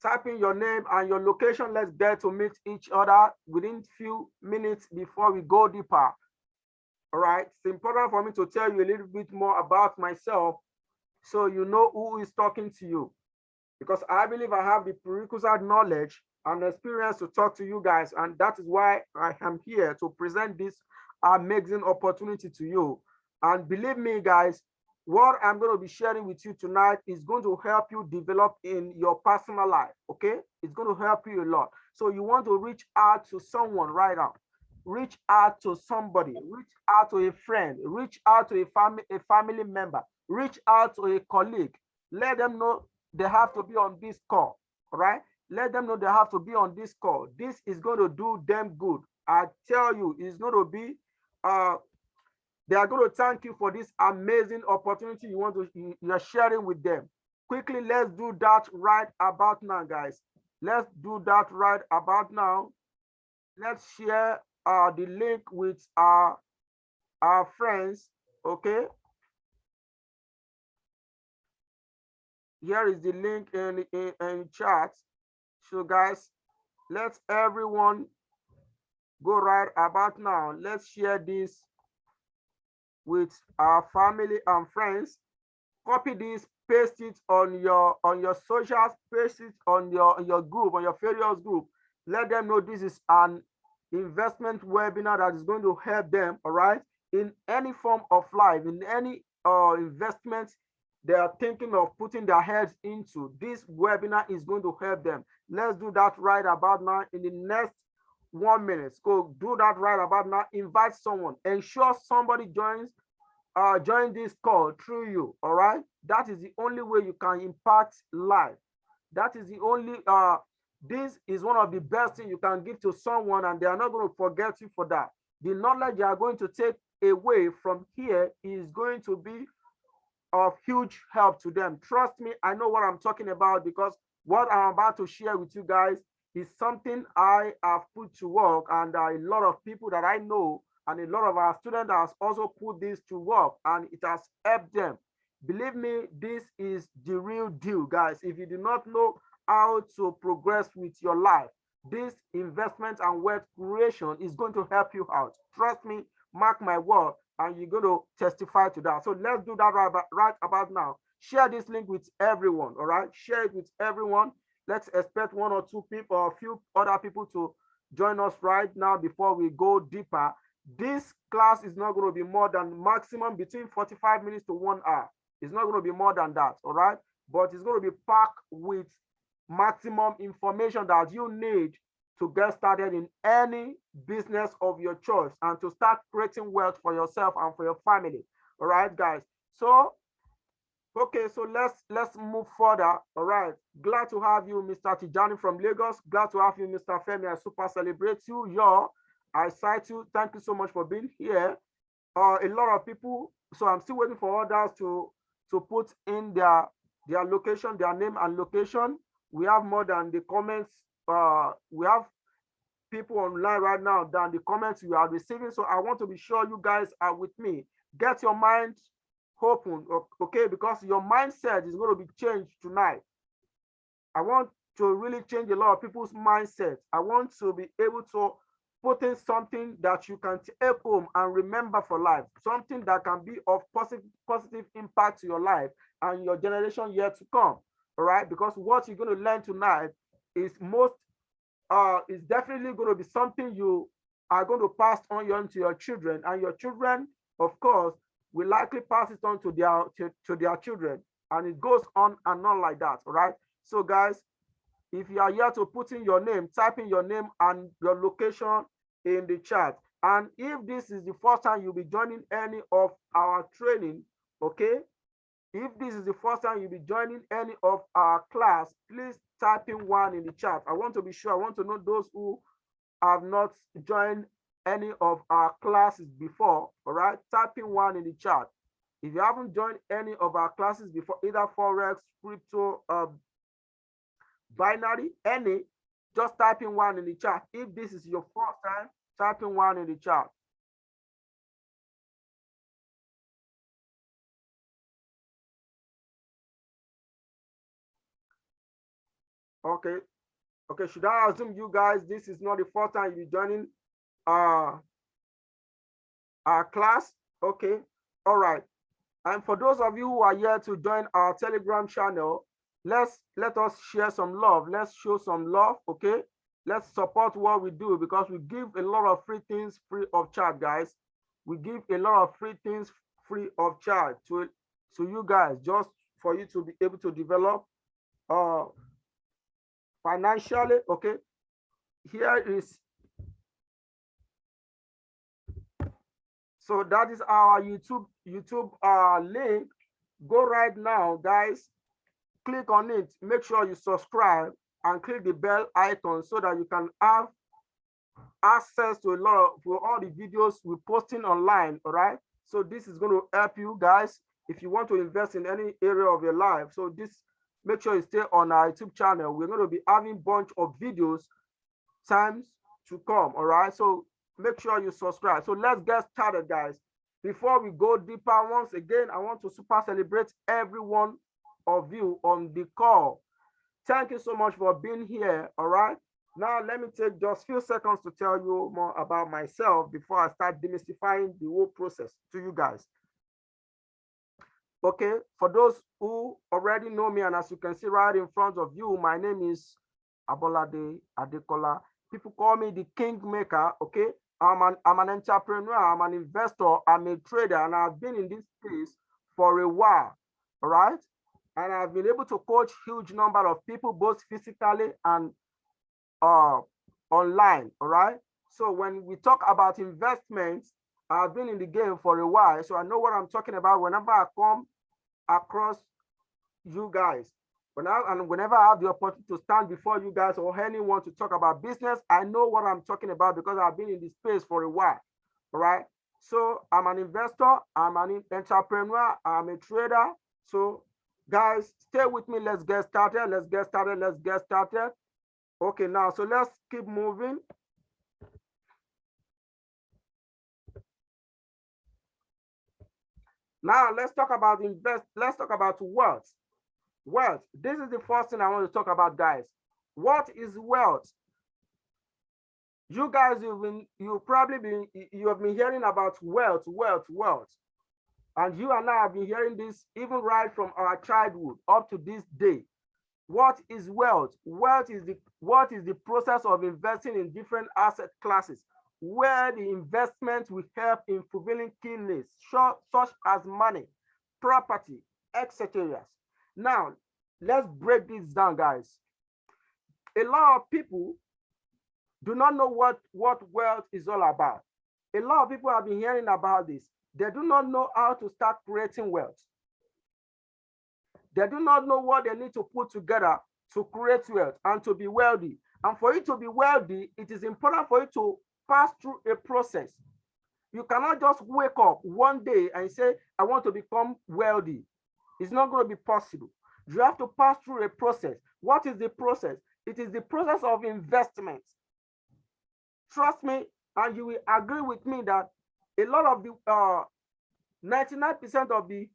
Type in your name and your location. Let's get to meet each other within few minutes before we go deeper. All right. It's important for me to tell you a little bit more about myself so you know who is talking to you. Because I believe I have the prerequisite knowledge and experience to talk to you guys. And that is why I am here to present this amazing opportunity to you. And believe me, guys, what I'm going to be sharing with you tonight is going to help you develop in your personal life. Okay, it's going to help you a lot. So you want to reach out to someone right now. Reach out to somebody, reach out to a friend, reach out to a family member, reach out to a colleague. Let them know they have to be on this call. All right, let them know they have to be on this call. This is going to do them good. I tell you, it's going to be uh they are going to thank you for this amazing opportunity you're sharing with them. Quickly, let's do that right about now, guys. Let's do that right about now. Let's share the link with our friends. Okay, here is the link in chat. So guys, let's everyone go right about now. Let's share this with our family and friends. Copy this, paste it on your socials, paste it on your group, on your various group. Let them know this is an investment webinar that is going to help them, all right, in any form of life, in any investment they are thinking of putting their heads into. This webinar is going to help them. Let's do that right about now in the next 1 minute. Go do that right about now. Invite someone. Ensure somebody join this call through you. All right, that is the only way you can impact life. That is the only this is one of the best things you can give to someone, and they are not going to forget you for that. The knowledge you are going to take away from here is going to be of huge help to them. Trust me, I know what I'm talking about, because what I'm about to share with you guys is something I have put to work, and a lot of people that I know and a lot of our students has also put this to work, and it has helped them. Believe me, this is the real deal, guys. If you do not know how to progress with your life, this investment and wealth creation is going to help you out. Trust me, mark my word, and you're going to testify to that. So let's do that right about now. Share this link with everyone, all right? Share it with everyone. Let's expect one or two people or a few other people to join us right now before we go deeper. This class is not going to be more than maximum between 45 minutes to 1 hour. It's not going to be more than that, all right? But it's going to be packed with maximum information that you need to get started in any business of your choice and to start creating wealth for yourself and for your family. All right, guys. So, okay, so let's move further. All right. Glad to have you, Mr. Tijani from Lagos. Glad to have you, Mr. Femi. I super celebrate you. I cite you. Thank you so much for being here. A lot of people. So I'm still waiting for others to put in their location, their name and location. We have more than the comments. We have people online right now than the comments we are receiving. So I want to be sure you guys are with me. Get your mind open, okay? Because your mindset is going to be changed tonight. I want to really change a lot of people's mindset. I want to be able to put in something that you can take home and remember for life, something that can be of positive impact to your life and your generation yet to come. All right, because what you're going to learn tonight is definitely going to be something you are going to pass on to your children, and your children, of course, will likely pass it on to their children, and it goes on and on like that. All right, so guys, if you are here to put in your name, type in your name and your location in the chat. And if this is the first time you'll be joining any of our training, okay? If this is the first time you'll be joining any of our class, please type in one in the chat. I want to be sure, I want to know those who have not joined any of our classes before, all right? Type in one in the chat. If you haven't joined any of our classes before, either Forex, crypto, binary, any, just type in one in the chat. If this is your first time, type in one in the chat. Okay. Okay, should I assume you guys, this is not the first time you're joining uh, our class? Okay, all right. And for those of you who are here to join our Telegram channel, let us share some love. Let's show some love, okay? Let's support what we do because we give a lot of free things free of charge, guys. We give a lot of free things free of charge to you guys, just for you to be able to develop uh, financially, okay? Here is, so that is our YouTube link. Go right now, guys. Click on it. Make sure you subscribe and click the bell icon so that you can have access to all the videos we're posting online. All right. So this is going to help you guys if you want to invest in any area of your life. So this, make sure you stay on our YouTube channel. We're going to be having a bunch of videos times to come. All right. So make sure you subscribe. So let's get started, guys. Before we go deeper, once again, I want to super celebrate every one of you on the call. Thank you so much for being here. All right. Now, let me take just a few seconds to tell you more about myself before I start demystifying the whole process to you guys. Okay, for those who already know me, and as you can see right in front of you, my name is Abolade Adekola. People call me the Kingmaker. Okay, I'm an entrepreneur, I'm an investor, I'm a trader, and I've been in this space for a while. All right, and I've been able to coach huge number of people, both physically and online. All right. So when we talk about investments, I've been in the game for a while, so I know what I'm talking about whenever I come across you guys. Whenever I have the opportunity to stand before you guys or anyone to talk about business, I know what I'm talking about because I've been in this space for a while. All right. So I'm an investor, I'm an entrepreneur, I'm a trader. So guys, stay with me. Let's get started. Let's get started. Let's get started. Okay, now, so let's keep moving. Now, let's talk about let's talk about wealth. Wealth. This is the first thing I want to talk about, guys. What is wealth? You guys, you have been hearing about wealth, wealth, wealth. And you and I have been hearing this even right from our childhood up to this day. What is wealth? Wealth is the process of investing in different asset classes where the investment will help in fulfilling key needs such as money, property, etc. Now, let's break this down, guys. A lot of people do not know what wealth is all about. A lot of people have been hearing about this. They do not know how to start creating wealth. They do not know what they need to put together to create wealth and to be wealthy. And for you to be wealthy, it is important for you to pass through a process. You cannot just wake up one day and say, I want to become wealthy. It's not going to be possible. You have to pass through a process. What is the process? It is the process of investment. Trust me, and you will agree with me that a lot of the 99% of the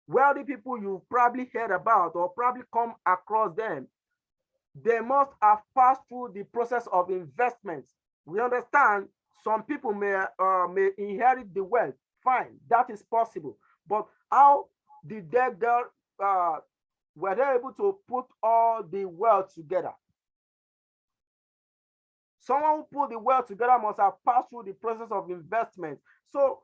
wealthy people you probably heard about or probably come across them, they must have passed through the process of investment. We understand some people may inherit the wealth. Fine, that is possible. But how did they get, were they able to put all the wealth together? Someone who put the wealth together must have passed through the process of investment. So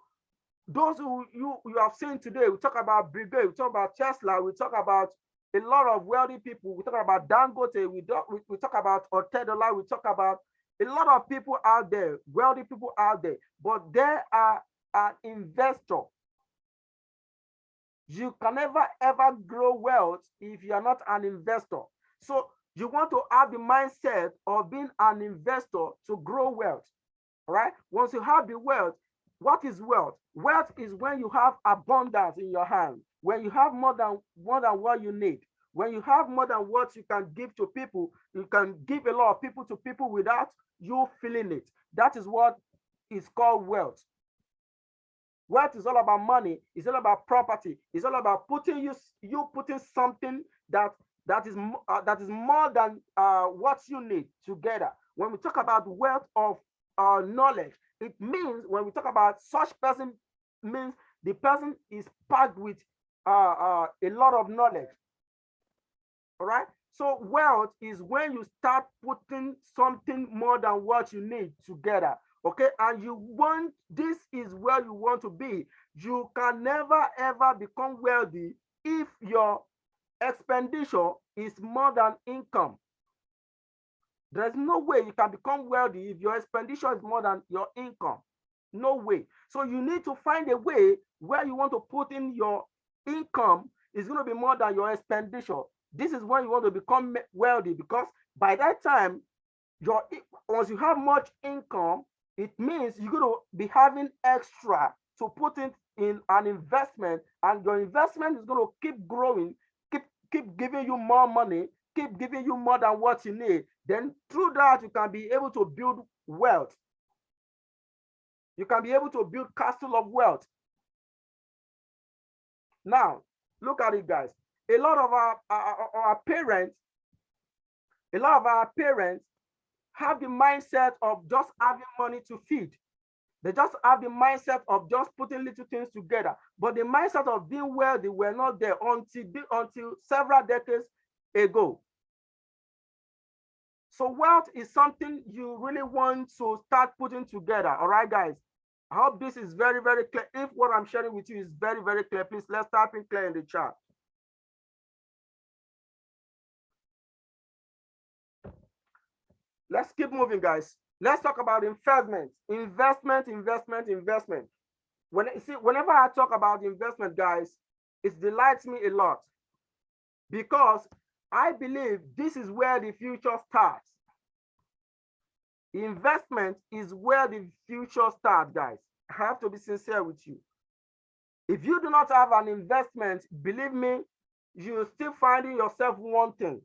those who you have seen today, we talk about Brigade, we talk about Tesla, we talk about a lot of wealthy people, we talk about Dangote, we talk about Otedola, we talk about a lot of people out there, wealthy people out there, but they are an investor. You can never ever grow wealth if you are not an investor. So you want to have the mindset of being an investor to grow wealth. All right. Once you have the wealth, what is wealth? Wealth is when you have abundance in your hand, when you have more than what you need, when you have more than what you can give to people. You can give a lot of people to people without you feeling it. That is what is called wealth. Wealth is all about money. It's all about property. It's all about putting you putting something that that is more than what you need together. When we talk about wealth of knowledge, it means when we talk about such person, means the person is packed with a lot of knowledge. All right. So wealth is when you start putting something more than what you need together. Okay, and you want, this is where you want to be. You can never ever become wealthy if your expenditure is more than income. There's no way you can become wealthy if your expenditure is more than your income. No way. So you need to find a way where you want to put in your income is going to be more than your expenditure. This is when you want to become wealthy, because by that time, your once you have much income, it means you're going to be having extra to put it in an investment, and your investment is going to keep growing, keep giving you more money, keep giving you more than what you need. Then through that, you can be able to build wealth. You can be able to build castle of wealth. Now, look at it, guys. A lot of our parents, a lot of our parents have the mindset of just having money to feed. They just have the mindset of just putting little things together. But the mindset of being wealthy were not there until several decades ago. So wealth is something you really want to start putting together. All right, guys. I hope this is very, very clear. If what I'm sharing with you is very, very clear, please let's type in clear in the chat. Let's keep moving, guys. Let's talk about investment. Investment. Whenever I talk about investment, guys, it delights me a lot, because I believe this is where the future starts. Investment is where the future starts, guys. I have to be sincere with you. If you do not have an investment, believe me, you're still finding yourself wanting.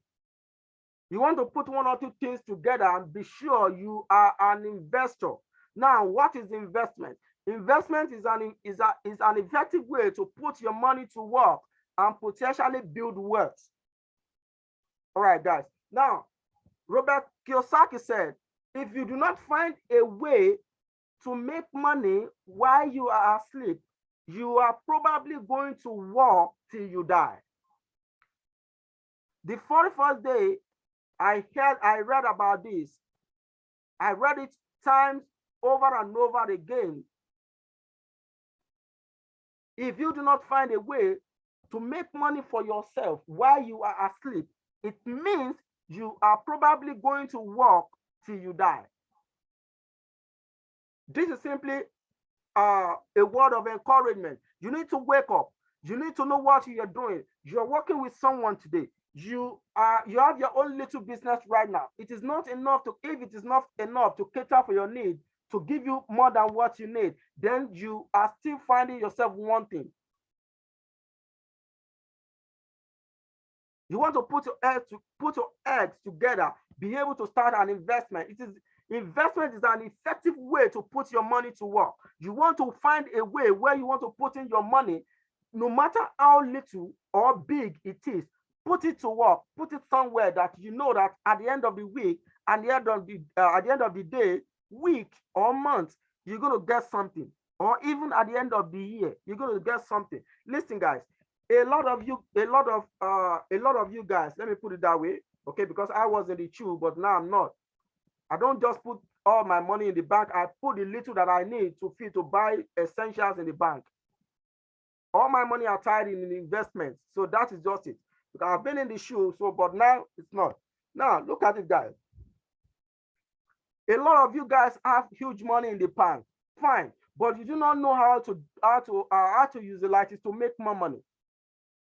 You want to put one or two things together and be sure you are an investor. Now, what is investment? Investment is an effective way to put your money to work and potentially build wealth. All right, guys. Now, Robert Kiyosaki said, if you do not find a way to make money while you are asleep, you are probably going to work till you die. The 41st day I read about this. I read it times over and over again. If you do not find a way to make money for yourself while you are asleep, it means you are probably going to work till you die. This is simply a word of encouragement. You need to wake up. You need to know what you are doing. You are working with someone today. You have your own little business right now. It is not enough to, if it is not enough to cater for your need, to give you more than what you need, then you are still finding yourself wanting. You want to put your eggs together, be able to start an investment. Investment is an effective way to put your money to work. You want to find a way where you want to put in your money, no matter how little or big it is. Put it to work. Put it somewhere that you know that at the end of the week, at the end of the day, week or month, you're going to get something. Or even at the end of the year, you're going to get something. Listen, guys. A lot of you guys, let me put it that way, okay? Because I was in the queue, but now I'm not. I don't just put all my money in the bank. I put the little that I need to buy essentials in the bank. All my money are tied in investments. So that is just it. Because I've been in the shoe, but now it's not. Now look at it, guys. A lot of you guys have huge money in the bank. Fine, but you do not know how to utilize it to make more money.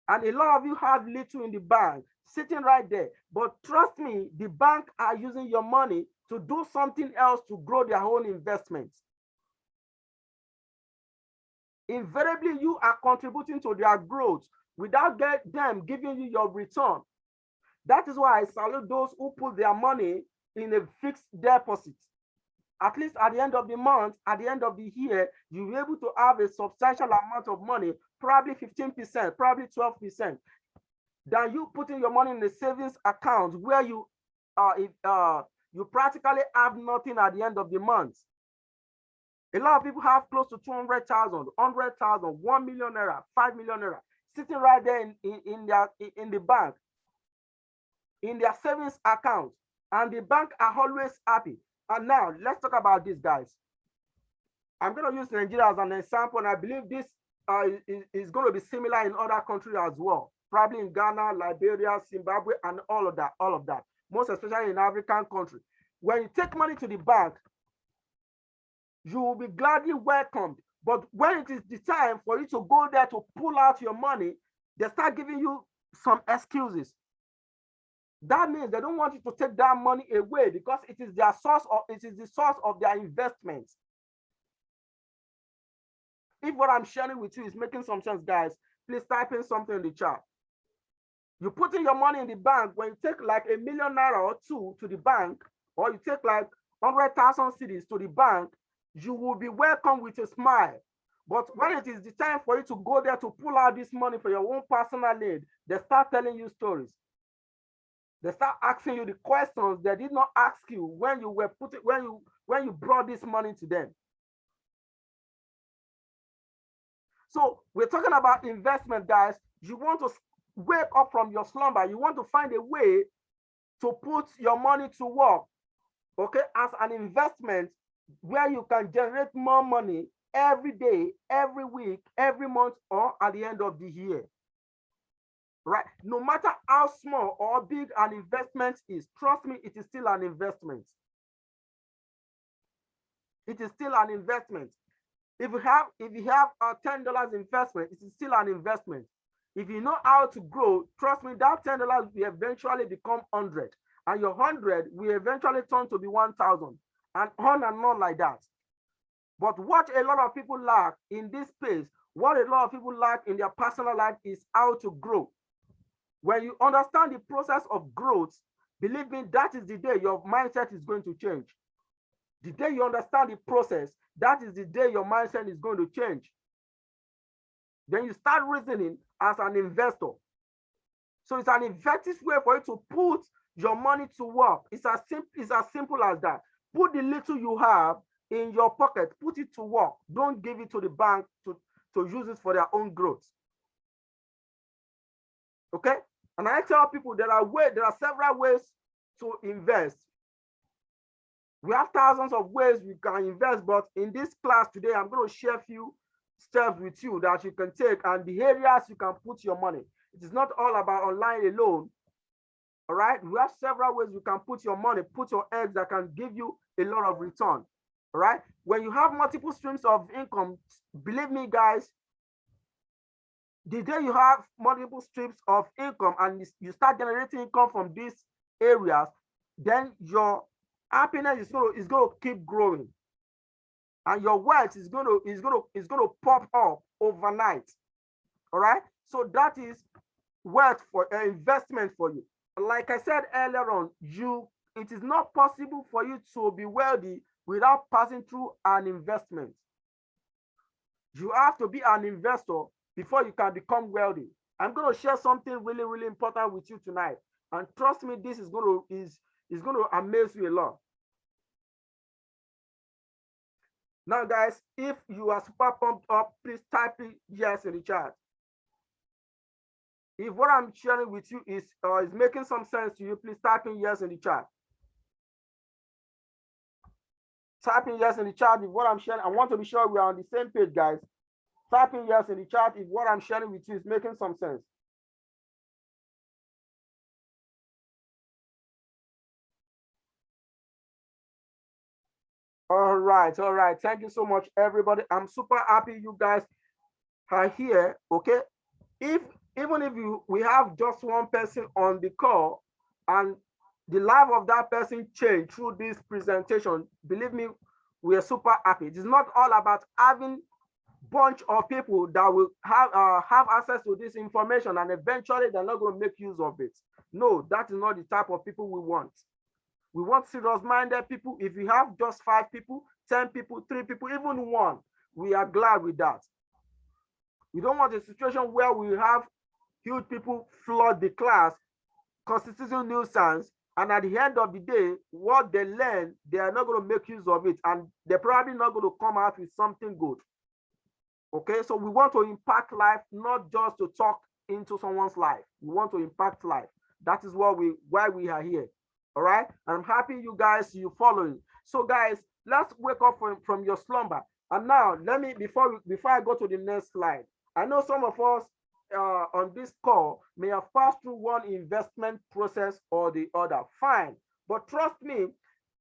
And a lot of you have little in the bank sitting right there. But trust me, the bank are using your money to do something else to grow their own investments. Invariably, you are contributing to their growth without them giving you your return. That is why I salute those who put their money in a fixed deposit. At least at the end of the month, at the end of the year, you'll be able to have a substantial amount of money, probably 15%, probably 12%. than you putting your money in a savings account where you practically have nothing at the end of the month. A lot of people have close to 200,000, 100,000, 1 million naira, 5 million naira sitting right there in the bank, in their savings account, and the bank are always happy. And now let's talk about this, guys. I'm going to use Nigeria as an example, and I believe this is going to be similar in other countries as well, probably in Ghana, Liberia, Zimbabwe, and all of that, most especially in African countries. When you take money to the bank, you will be gladly welcomed. But when it is the time for you to go there to pull out your money, they start giving you some excuses. That means they don't want you to take that money away because it is the source of their investments. If what I'm sharing with you is making some sense, guys, please type in something in the chat. You put in your money in the bank. When you take like a million naira or two to the bank, or you take like 100,000 cedis to the bank, you will be welcomed with a smile. But when it is the time for you to go there to pull out this money for your own personal need, they start telling you stories. They start asking you the questions they did not ask you when you brought this money to them. So we're talking about investment, guys. You want to wake up from your slumber. You want to find a way to put your money to work, okay, as an investment where you can generate more money every day, every week, every month, or at the end of the year. Right? No matter how small or big an investment is, trust me, it is still an investment. It is still an investment. If you have a $10 investment, it is still an investment. If you know how to grow, trust me, that $10 will eventually become 100, and your 100 will eventually turn to be 1,000, and on like that. But what a lot of people lack in this space, what a lot of people lack in their personal life is how to grow. When you understand the process of growth, believe me, that is the day your mindset is going to change. The day you understand the process, that is the day your mindset is going to change. Then you start reasoning as an investor. So it's an effective way for you to put your money to work. It's as simple as that. Put the little you have in your pocket, put it to work. Don't give it to the bank to use it for their own growth. Okay? And I tell people there are several ways to invest. We have thousands of ways we can invest, but in this class today, I'm going to share a few steps with you that you can take and the areas you can put your money. It is not all about online alone. All right? We have several ways you can put your money, put your eggs that can give you a lot of return. All right? When you have multiple streams of income, believe me, guys, the day you have multiple streams of income and you start generating income from these areas, then your happiness is going to keep growing, and your wealth is going to pop up overnight. All right, so that is wealth for investment for you. Like I said earlier on, it is not possible for you to be wealthy without passing through an investment. You have to be an investor before you can become wealthy. I'm going to share something really, really important with you tonight, and trust me, this is going to amaze you a lot. Now, guys, if you are super pumped up, please type yes in the chat. If what I'm sharing with you is making some sense to you, please type in yes in the chat. Type in yes in the chat if what I'm sharing. I want to be sure we are on the same page, guys. Type in yes in the chat if what I'm sharing with you is making some sense. All right. Thank you so much, everybody. I'm super happy you guys are here. Okay. Even if we have just one person on the call and the life of that person changed through this presentation, believe me, we are super happy. It is not all about having bunch of people that will have access to this information and eventually they're not going to make use of it. No, that is not the type of people we want. We want serious-minded people. If we have just 5 people, 10 people, 3 people, even 1, we are glad with that. We don't want a situation where we have huge people flood the class, constituting nuisance, and at the end of the day, what they learn, they are not going to make use of it, and they're probably not going to come out with something good. Okay, so we want to impact life, not just to talk into someone's life. We want to impact life. That is what why we are here. All right, and I'm happy you guys you following. So guys, let's wake up from your slumber. And now let me before I go to the next slide. I know some of us on this call may have passed through one investment process or the other. Fine, but trust me,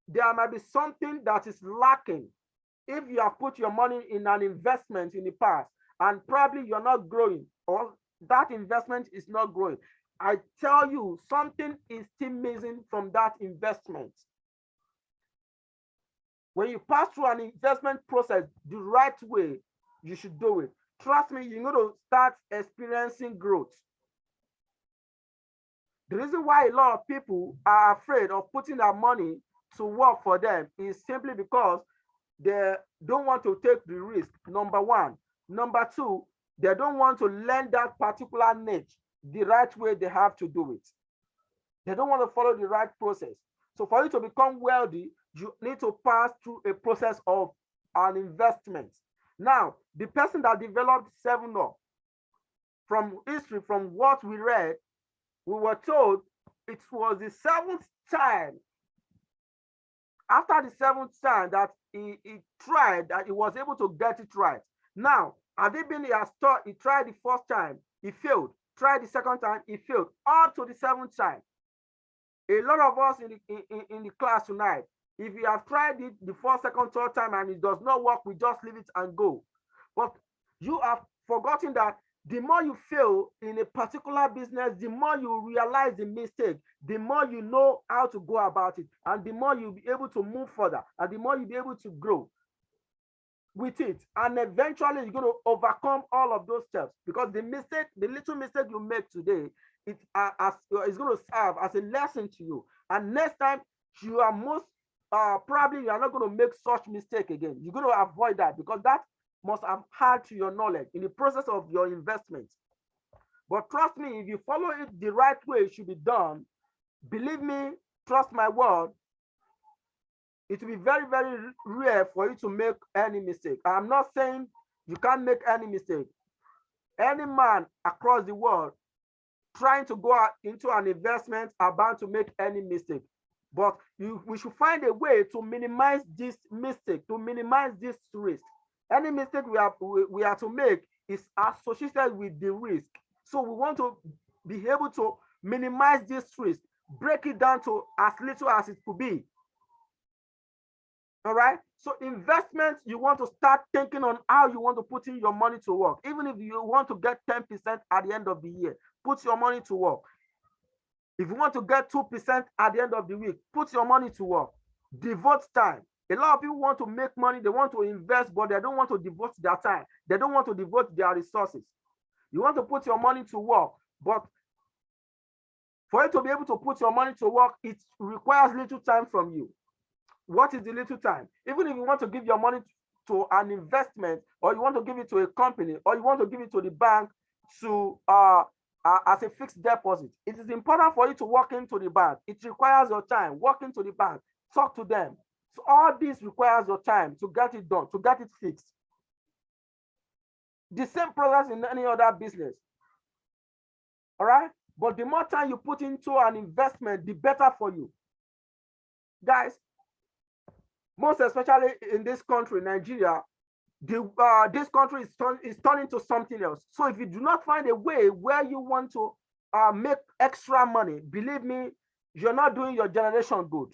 there might be something that is lacking. If you have put your money in an investment in the past and probably you're not growing, or that investment is not growing, I tell you, something is still missing from that investment. When you pass through an investment process the right way, you should do it. Trust me, you're going to start experiencing growth. The reason why a lot of people are afraid of putting their money to work for them is simply because they don't want to take the risk, number one. Number two, they don't want to learn that particular niche the right way they have to do it. They don't want to follow the right process. So for you to become wealthy, you need to pass through a process of an investment. Now, the person that developed 7-Up, from history, from what we read, we were told it was the seventh time, after the seventh time that he tried, that he was able to get it right. Now, had it been he tried the first time, he failed, tried the second time, he failed, up to the seventh time. A lot of us in the class tonight, if you have tried it the first, second, third time and it does not work, we just leave it and go. But you have forgotten that the more you fail in a particular business, the more you realize the mistake, the more you know how to go about it, and the more you'll be able to move further, and the more you'll be able to grow with it. And eventually you're going to overcome all of those steps, because the little mistake you make today, it's going to serve as a lesson to you. And next time, you are most probably you are not going to make such mistake again. You're going to avoid that, because that must have added to your knowledge in the process of your investment. But trust me, if you follow it the right way it should be done, believe me, trust my word, it will be very, very rare for you to make any mistake. I'm not saying you can't make any mistake. Any man across the world trying to go into an investment are bound to make any mistake. But we should find a way to minimize this mistake, to minimize this risk. Any mistake we are to make is associated with the risk. So we want to be able to minimize this risk, break it down to as little as it could be. All right. So investment, you want to start thinking on how you want to put in your money to work. Even if you want to get 10% at the end of the year, put your money to work. If you want to get 2% at the end of the week, put your money to work. Devote time. A lot of people want to make money, they want to invest, but they don't want to devote their time. They don't want to devote their resources. You want to put your money to work, but for you to be able to put your money to work, it requires little time from you. What is the little time? Even if you want to give your money to an investment, or you want to give it to a company, or you want to give it to the bank to as a fixed deposit, it is important for you to walk into the bank. It requires your time. Walk into the bank, talk to them. So all this requires your time to get it done, to get it fixed. The same process in any other business. All right? But the more time you put into an investment, the better for you. Guys, most especially in this country, Nigeria, this country is turning to something else. So if you do not find a way where you want to make extra money, believe me, you're not doing your generation good.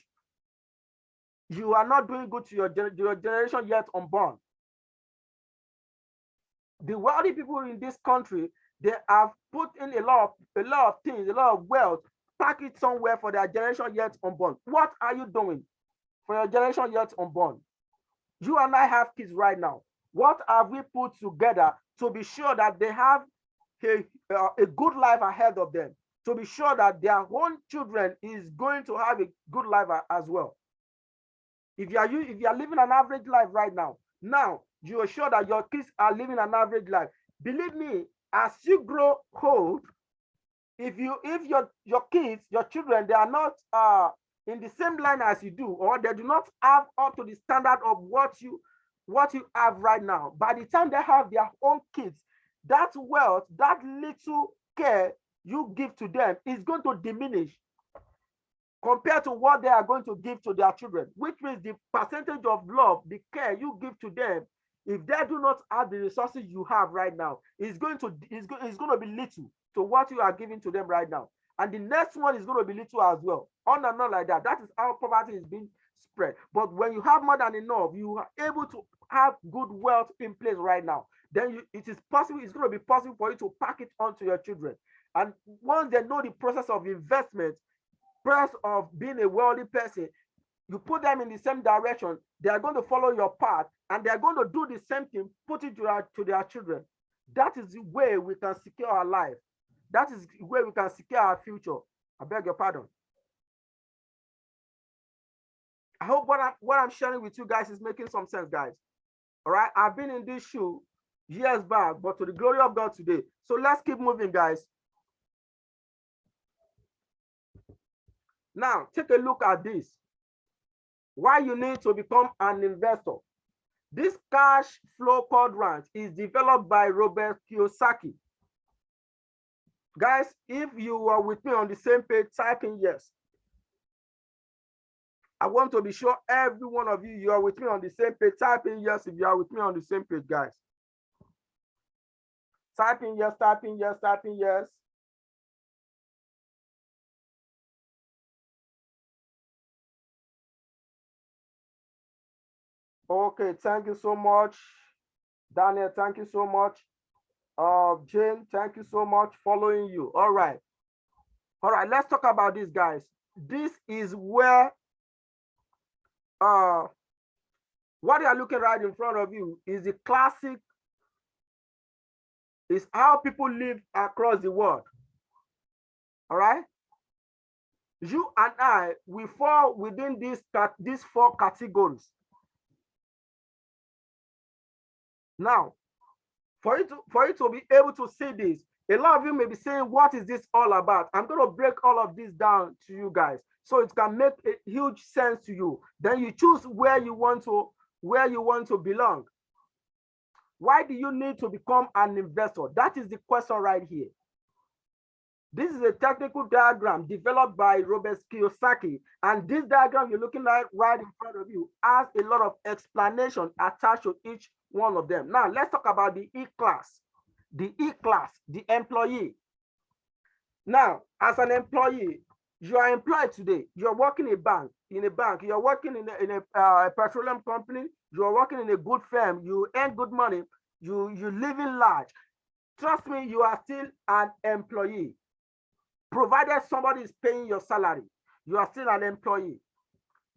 You are not doing good to your generation yet unborn. The wealthy people in this country, they have put in a lot of things, a lot of wealth, pack it somewhere for their generation yet unborn. What are you doing for your generation yet unborn? You and I have kids right now. What have we put together to be sure that they have a good life ahead of them, to be sure that their own children is going to have a good life as well? If you are living an average life right now, you are sure that your kids are living an average life. Believe me, as you grow old, if your kids, your children, they are not in the same line as you do, or they do not have up to the standard of what you have right now, by the time they have their own kids, that wealth, that little care you give to them is going to diminish compared to what they are going to give to their children, which means the percentage of love, the care you give to them, if they do not have the resources you have right now, it's going to be little to what you are giving to them right now. And the next one is going to be little as well. On and on like that. That is how poverty is being spread. But when you have more than enough, you are able to have good wealth in place right now. Then it is possible, it's going to be possible for you to pack it on to your children. And once they know the process of investment, process of being a wealthy person, you put them in the same direction, they are going to follow your path, and they are going to do the same thing, put it to their children. That is the way we can secure our life. That is the way we can secure our future. I beg your pardon. I hope what I'm sharing with you guys is making some sense, guys. All right, I've been in this shoe years back, but to the glory of God today. So let's keep moving, guys. Now, take a look at this. Why you need to become an investor. This cash flow quadrant is developed by Robert Kiyosaki. Guys, if you are with me on the same page, type in yes. I want to be sure every one of you are with me on the same page. Type in yes if you are with me on the same page, guys. Type in yes, type in yes, type in yes. Okay, thank you so much. Daniel, thank you so much. Jane, thank you so much. Following you. All right. All right, let's talk about this, guys. This is where what you are looking right in front of you is the classic, is how people live across the world. All right. You and I, we fall within these four categories. Now, for you to be able to see this, a lot of you may be saying, what is this all about? I'm going to break all of this down to you guys so it can make a huge sense to you. Then you choose where you want to belong. Why do you need to become an investor? That is the question right here. This is a technical diagram developed by Robert Kiyosaki, and this diagram you're looking at right in front of you has a lot of explanation attached to each one of them. Now, let's talk about the E-class. The E-class, the employee. Now, as an employee, you are employed today. You're working in a bank. You're working in a petroleum company. You're working in a good firm. You earn good money. You live in large. Trust me, you are still an employee. Provided somebody is paying your salary, you are still an employee.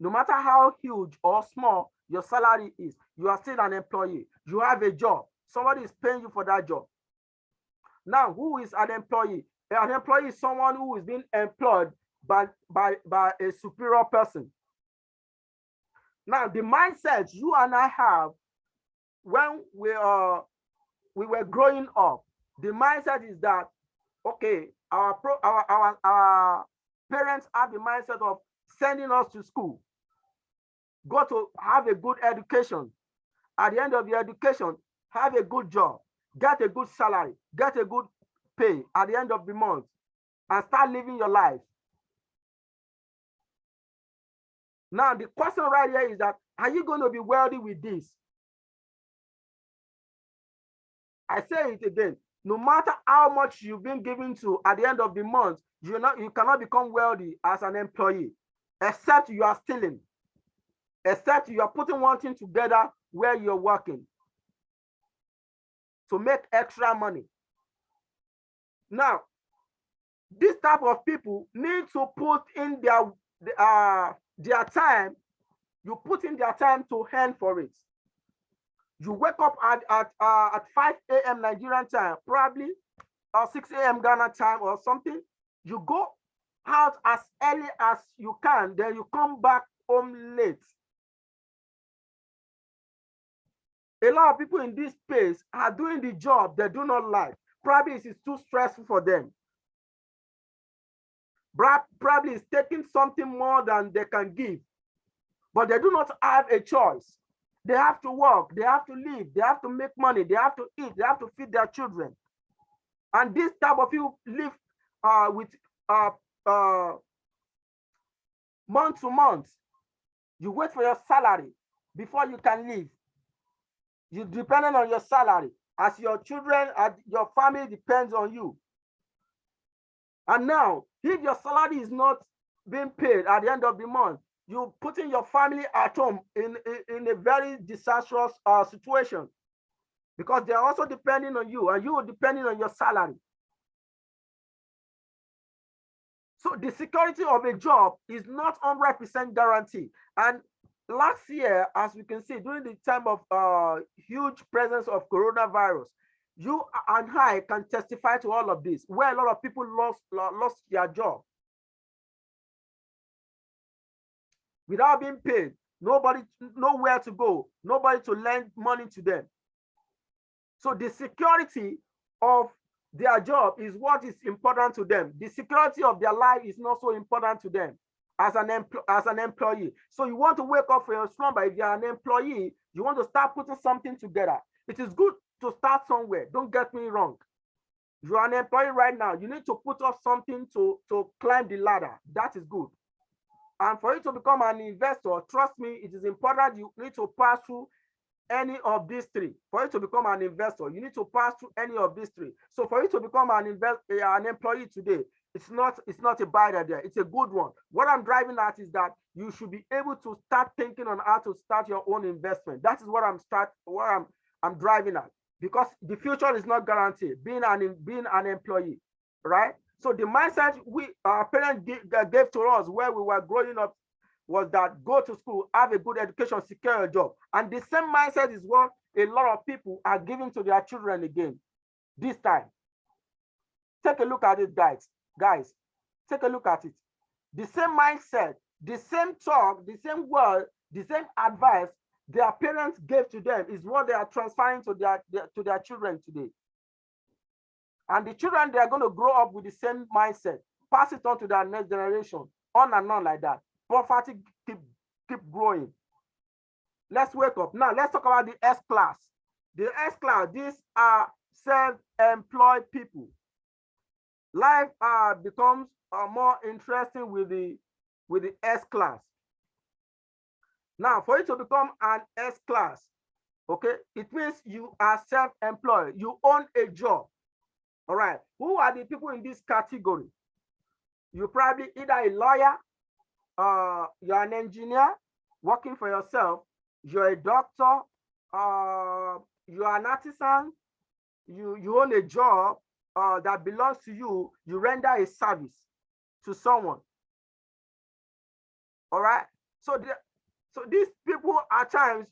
No matter how huge or small your salary is, you are still an employee. You have a job. Somebody is paying you for that job. Now, who is an employee? An employee is someone who is being employed by a superior person. Now, the mindset you and I have when we were growing up, the mindset is that, okay, our parents have the mindset of sending us to school, go to have a good education. At the end of the education, have a good job, get a good salary, get a good pay at the end of the month, and start living your life. Now, the question right here is that, are you going to be wealthy with this? I say it again. No matter how much you've been given to at the end of the month, you cannot become wealthy as an employee, except you are stealing, except you are putting one thing together where you're working to make extra money. Now, this type of people need to put in their time. You put in their time to earn for it. You wake up at 5 a.m. Nigerian time, probably, or 6 a.m. Ghana time or something. You go out as early as you can, then you come back home late. A lot of people in this space are doing the job they do not like. Probably it is too stressful for them. probably is taking something more than they can give, but they do not have a choice. They have to work, they have to live, they have to make money, they have to eat, they have to feed their children. And this type of people live with month to month. You wait for your salary before you can live. You depending on your salary, as your children, as your family depends on you. And now, if your salary is not being paid at the end of the month, you're putting your family at home in a very disastrous situation, because they're also depending on you, and you are depending on your salary. So the security of a job is not 100% guaranteed. And last year, as we can see, during the time of huge presence of coronavirus, you and I can testify to all of this, where a lot of people lost their job without being paid. Nobody, nowhere to go, nobody to lend money to them. So the security of their job is what is important to them. The security of their life is not so important to them as an employee. So you want to wake up for your slumber. If you're an employee, you want to start putting something together. It is good to start somewhere. Don't get me wrong. You're an employee right now. You need to put up something to climb the ladder. That is good. And for you to become an investor, trust me, it is important you need to pass through any of these three. For you to become an investor, you need to pass through any of these three. So for you to become an employee today, it's not a bad idea. It's a good one. What I'm driving at is that you should be able to start thinking on how to start your own investment. That is what I'm driving at, because the future is not guaranteed. Being an employee, right? So the mindset our parents gave to us where we were growing up was that go to school, have a good education, secure a job. And the same mindset is what a lot of people are giving to their children again this time. Take a look at it, guys. Guys, take a look at it. The same mindset, the same talk, the same word, the same advice their parents gave to them is what they are transferring to their children today. And the children, they are going to grow up with the same mindset, pass it on to their next generation, on and on like that. Poverty keep growing. Let's wake up. Now, let's talk about the S class. The S class, these are self-employed people. Life becomes more interesting with the S class. Now, for you to become an S class, okay, it means you are self-employed. You own a job. All right. Who are the people in this category? You're probably either a lawyer, you're an engineer working for yourself, you're a doctor, you're an artisan, you own a job that belongs to you, you render a service to someone. All right. So these people at times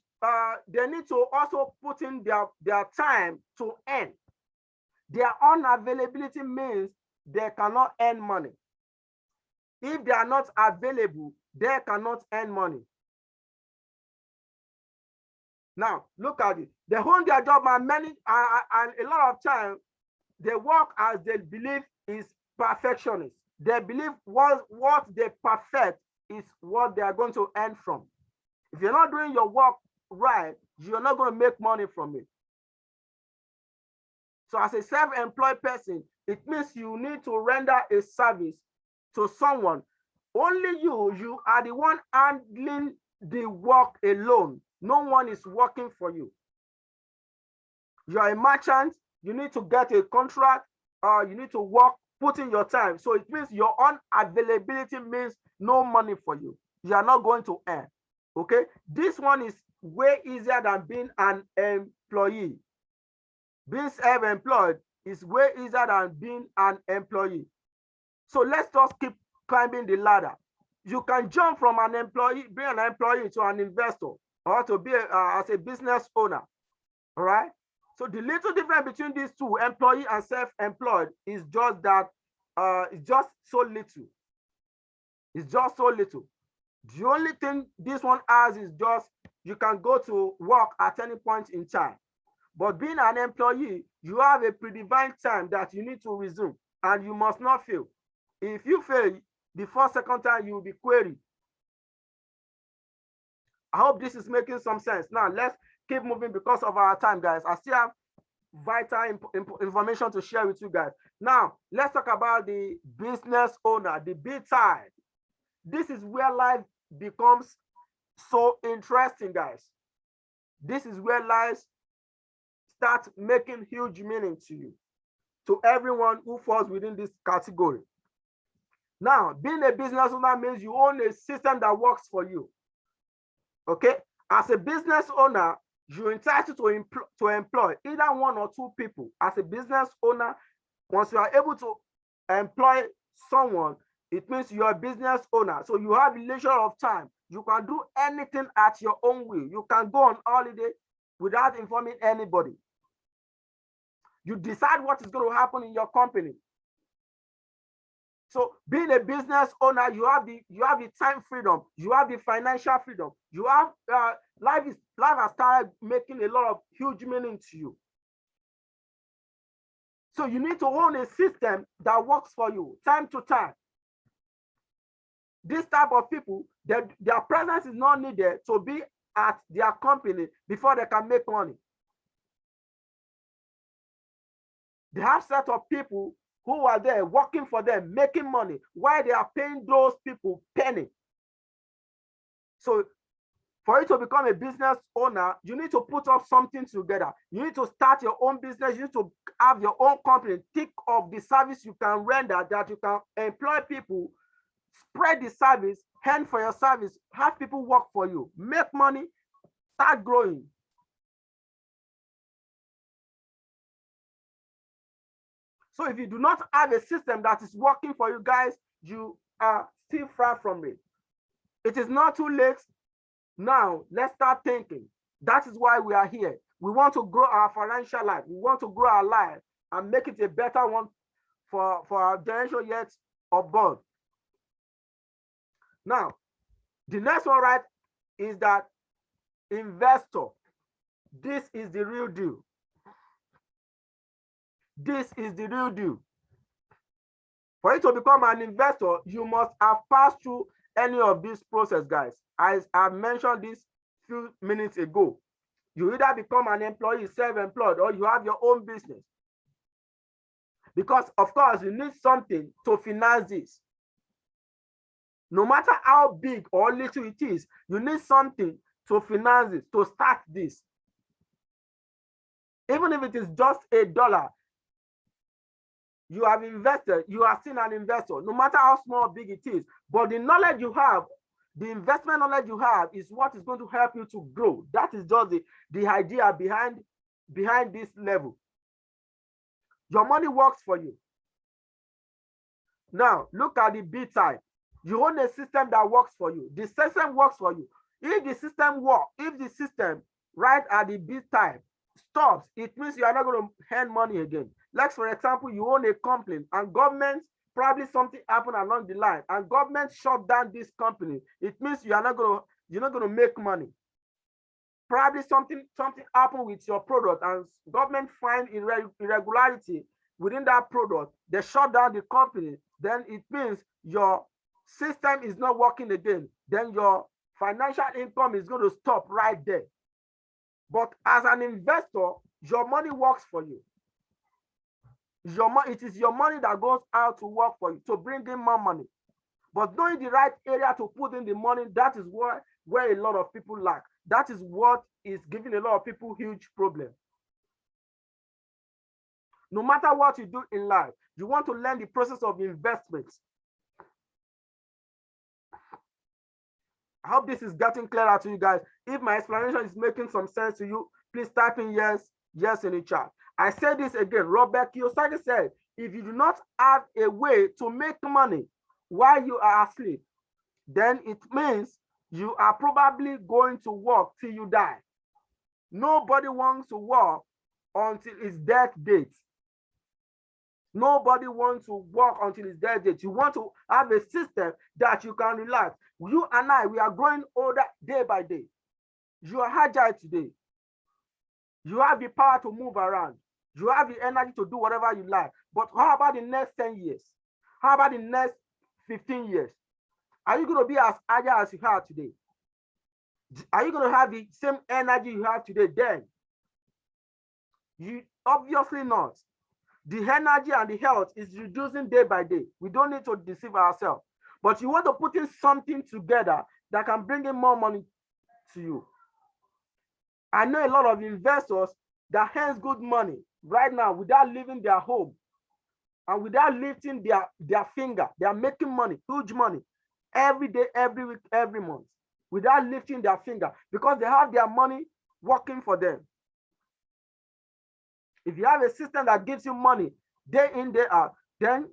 they need to also put in their time to earn. Their unavailability means they cannot earn money. If they are not available, they cannot earn money. Now, look at it. They own their job, and a lot of times they work as they believe is perfectionist. They believe what they perfect is what they are going to earn from. If you're not doing your work right, you're not going to make money from it. So as a self-employed person, it means you need to render a service to someone. Only you are the one handling the work alone. No one is working for you. You're a merchant, you need to get a contract, you need to work, put in your time. So it means your unavailability means no money for you. You are not going to earn. Okay? This one is way easier than being an employee. Being self-employed is way easier than being an employee. So let's just keep climbing the ladder. You can jump from an employee, being an employee, to an investor, or to be as a business owner. All right. So the little difference between these two, employee and self-employed, is just that it's just so little. It's just so little. The only thing this one has is just you can go to work at any point in time. But being an employee, you have a predefined time that you need to resume, and you must not fail. If you fail, Before second time, you will be queried. I hope this is making some sense. Now, let's keep moving because of our time, guys. I still have vital information to share with you guys. Now, let's talk about the business owner, the B side. This is where life becomes so interesting, guys. This is where life starts making huge meaning to you, to everyone who falls within this category. Now, being a business owner means you own a system that works for you. Okay? As a business owner, you're entitled to employ either one or two people. As a business owner, once you are able to employ someone, it means you're a business owner. So you have leisure of time. You can do anything at your own will. You can go on holiday without informing anybody. You decide what is going to happen in your company. So being a business owner, you have the time freedom, you have the financial freedom, you have life has started making a lot of huge meaning to you. So you need to own a system that works for you time to time. This type of people, their presence is not needed to be at their company before they can make money. They have set of people who are there working for them, making money, while they are paying those people penny. So for you to become a business owner, you need to put up something together. You need to start your own business. You need to have your own company. Think of the service you can render, that you can employ people, spread the service, hand for your service, have people work for you, make money, start growing. So if you do not have a system that is working for you guys, you are still far from it. It is not too late. Now, let's start thinking. That is why we are here. We want to grow our financial life. We want to grow our life and make it a better one for our generation yet above. Now, the next one, right, is that investor. This is the real deal. This is the real deal. For you to become an investor, you must have passed through any of this process, guys. As I mentioned this few minutes ago, you either become an employee, self-employed, or you have your own business. Because, of course, you need something to finance this. No matter how big or little it is, you need something to finance it, to start this. Even if it is just $1, you have invested, you are still an investor, no matter how small or big it is. But the knowledge you have, the investment knowledge you have, is what is going to help you to grow. That is just the idea behind this level. Your money works for you. Now, look at the B type. You own a system that works for you. The system works for you. If the system right at the B type stops, it means you are not going to earn money again. Like, for example, you own a company and government, probably something happened along the line and government shut down this company. It means you're not going to make money. Probably something happened with your product and government find irregularity within that product. They shut down the company. Then it means your system is not working again. Then your financial income is going to stop right there. But as an investor, your money works for you. It is your money that goes out to work for you, to bring in more money. But knowing the right area to put in the money, that is where a lot of people lack. That is what is giving a lot of people huge problem. No matter what you do in life, you want to learn the process of investments. I hope this is getting clearer to you guys. If my explanation is making some sense to you, please type in yes in the chat. I say this again. Robert Kiyosaki said, if you do not have a way to make money while you are asleep, then it means you are probably going to work till you die. Nobody wants to work until his death date. Nobody wants to work until his death date. You want to have a system that you can relax. You and I, we are growing older day by day. You are agile today. You have the power to move around. You have the energy to do whatever you like. But how about the next 10 years? How about the next 15 years? Are you going to be as agile as you have today? Are you going to have the same energy you have today then? You obviously not. The energy and the health is reducing day by day. We don't need to deceive ourselves. But you want to put in something together that can bring in more money to you. I know a lot of investors that earn good money right now without leaving their home and without lifting their finger. They are making money, huge money, every day, every week, every month, without lifting their finger because they have their money working for them. If you have a system that gives you money day in, day out, then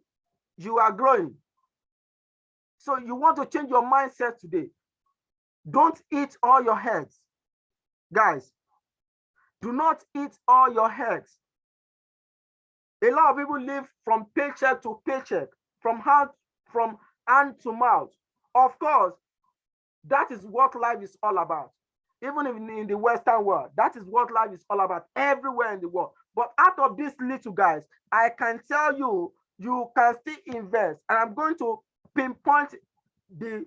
you are growing. So you want to change your mindset today. Don't eat all your heads. Guys, do not eat all your heads. A lot of people live from paycheck to paycheck, from hand to mouth. Of course, that is what life is all about. Even in the Western world, that is what life is all about everywhere in the world. But out of these little guys, I can tell you, you can still invest. And I'm going to pinpoint the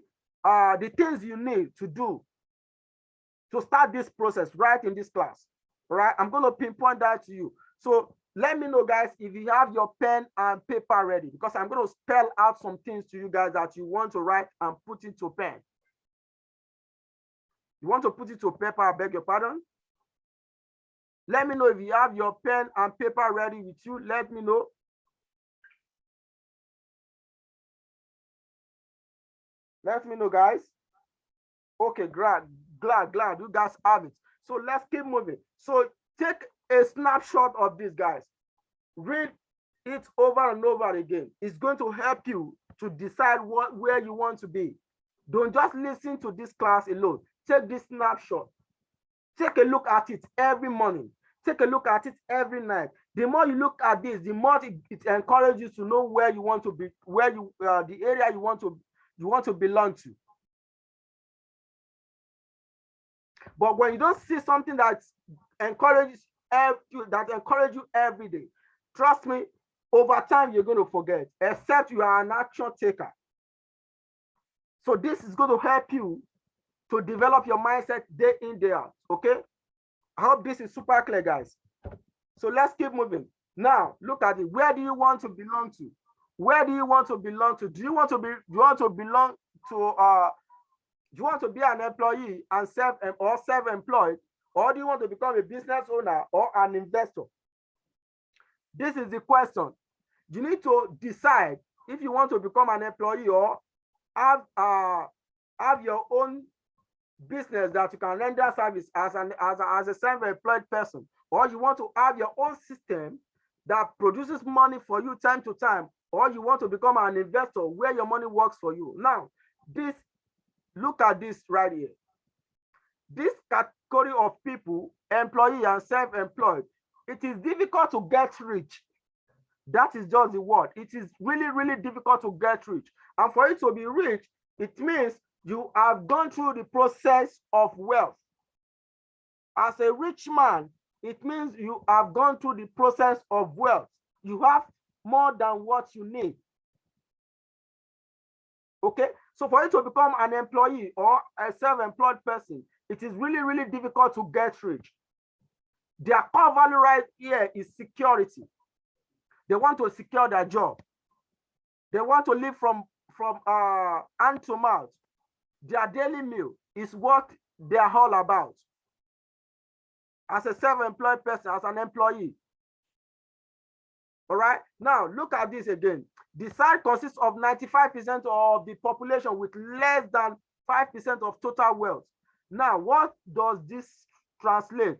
things you need to do to start this process right in this class. Right? I'm going to pinpoint that to you. So let me know, guys, if you have your pen and paper ready, because I'm going to spell out some things to you guys that you want to write and put into pen. You want to put it to paper, I beg your pardon? Let me know if you have your pen and paper ready with you. Let me know. Let me know, guys. Okay, glad you guys have it. So let's keep moving. So take a snapshot of this, guys. Read it over and over again. It's going to help you to decide where you want to be. Don't just listen to this class alone. Take this snapshot. Take a look at it every morning. Take a look at it every night. The more you look at this, the more it encourages you to know where you want to be, where you the area you want to belong to. But when you don't see something that encourages you every day, trust me, over time you're going to forget, except you are an action taker. So this is going to help you to develop your mindset day in, day out. Okay? I hope this is super clear, guys. So let's keep moving. Now, look at it. Where do you want to belong to? Where do you want to belong to? Do you want to be an employee and self-employed, or do you want to become a business owner or an investor? This is the question. You need to decide if you want to become an employee or have your own business that you can render service as a self-employed person, or you want to have your own system that produces money for you time to time, or you want to become an investor where your money works for you. Now, look at this right here. This category of people, employee and self-employed, it is difficult to get rich. That is just the word. It is really, really difficult to get rich. And for you to be rich, it means you have gone through the process of wealth. As a rich man, it means you have gone through the process of wealth. You have more than what you need. Okay? So for you to become an employee or a self-employed person, it is really, really difficult to get rich. Their core value right here is security. They want to secure their job. They want to live from hand to mouth. Their daily meal is what they are all about. As a self-employed person, as an employee. All right. Now, look at this again. The side consists of 95% of the population with less than 5% of total wealth. Now, what does this translate?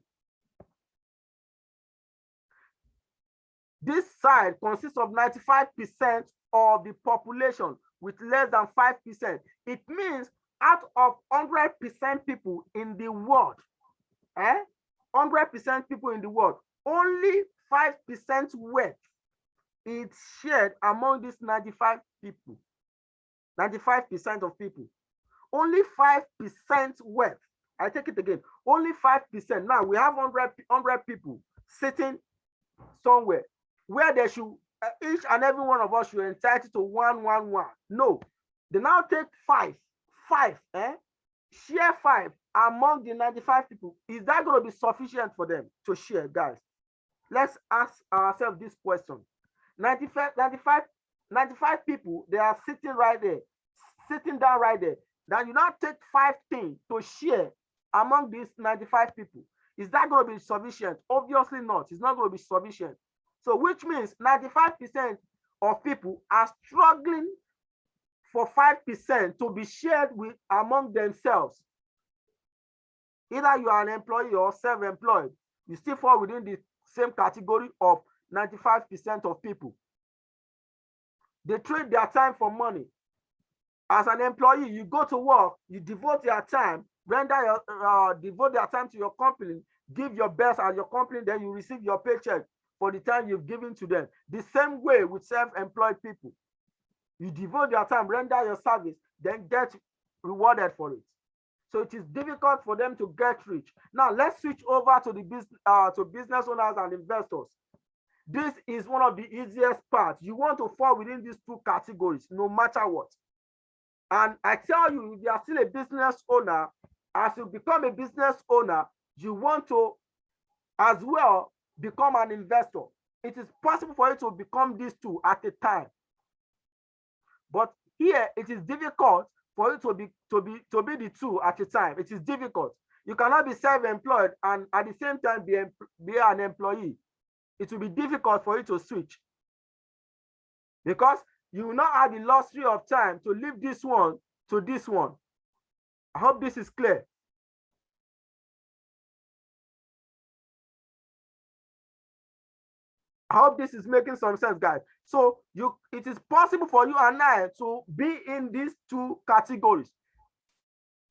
This side consists of 95% of the population with less than 5%. It means out of 100% people in the world, 100% people in the world, only 5% wealth is shared among these 95 people. 95% of people. Only 5% wealth. I take it again. Only 5%. Now we have 100 people sitting somewhere where they should, each and every one of us should entitled to 111. No, They now take five, share five among the 95 people. Is that going to be sufficient for them to share, guys? Let's ask ourselves this question. 95 people, they are sitting right there, sitting down right there. Now you now take 5 things to share among these 95 people. Is that going to be sufficient? Obviously not. It's not going to be sufficient. So which means 95% of people are struggling for 5% to be shared with among themselves. Either you are an employee or self-employed, you still fall within the same category of 95% of people. They trade their time for money. As an employee, you go to work, you devote your time, devote their time to your company, give your best at your company, then you receive your paycheck for the time you've given to them. The same way with self-employed people. You devote your time, render your service, then get rewarded for it. So it is difficult for them to get rich. Now let's switch over to the business owners and investors. This is one of the easiest parts. You want to fall within these two categories, no matter what. And I tell you, if you are still a business owner, as you become a business owner, you want to as well become an investor. It is possible for you to become these two at a time. But here it is difficult for you to be the two at a time. It is difficult. You cannot be self-employed and at the same time be an employee. It will be difficult for you to switch, because you will not have the luxury of time to leave this one to this one. I hope this is clear. I hope this is making some sense, guys. So it is possible for you and I to be in these two categories,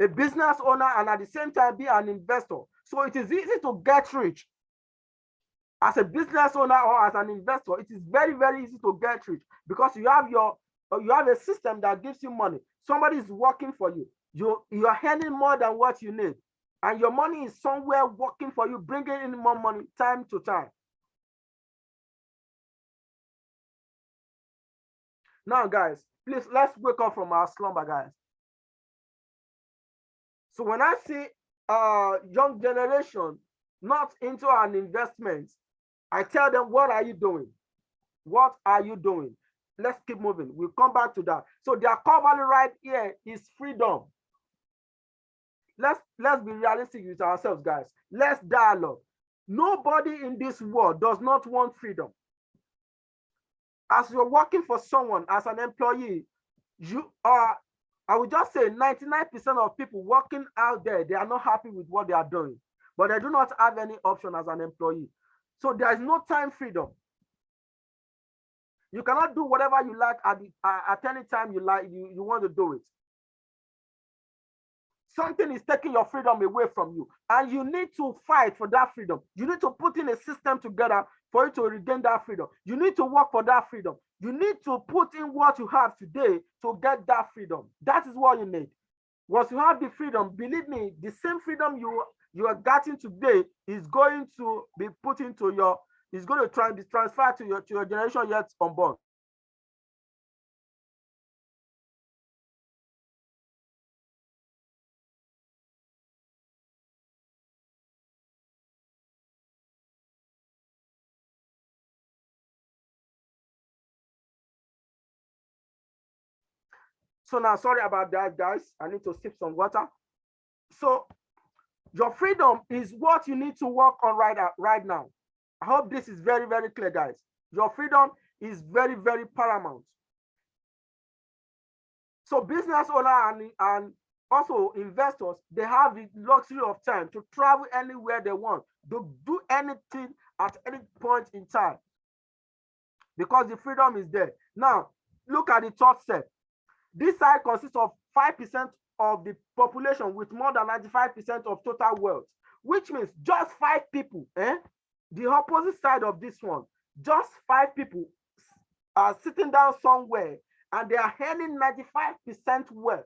a business owner and at the same time be an investor. So it is easy to get rich. As a business owner or as an investor, it is very, very easy to get rich, because you have a system that gives you money. Somebody is working for you. You are earning more than what you need, and your money is somewhere working for you, bringing in more money time to time. Now, guys, please, let's wake up from our slumber, guys. So when I see young generation not into an investment, I tell them, what are you doing? What are you doing? Let's keep moving. We'll come back to that. So their core value right here is freedom. Let's be realistic with ourselves, guys. Let's dialogue. Nobody in this world does not want freedom. As you're working for someone as an employee, you are, I would just say 99% of people working out there, they are not happy with what they are doing, but they do not have any option as an employee. So there is no time freedom. You cannot do whatever you like at any time you like. You want to do it. Something is taking your freedom away from you, and you need to fight for that freedom. You need to put in a system together for you to regain that freedom. You need to work for that freedom. You need to put in what you have today to get that freedom. That is what you need. Once you have the freedom, believe me, the same freedom you are getting today is going to be put into your, is going to try and be transferred to your generation yet unborn. So now, sorry about that, guys. I need to sip some water. So your freedom is what you need to work on right now. I hope this is very, very clear, guys. Your freedom is very, very paramount. So business owner and also investors, they have the luxury of time to travel anywhere they want, to do anything at any point in time, because the freedom is there. Now, look at the third set. This side consists of 5% of the population with more than 95% of total wealth, which means just 5 people, the opposite side of this one, just 5 people are sitting down somewhere and they are earning 95% wealth.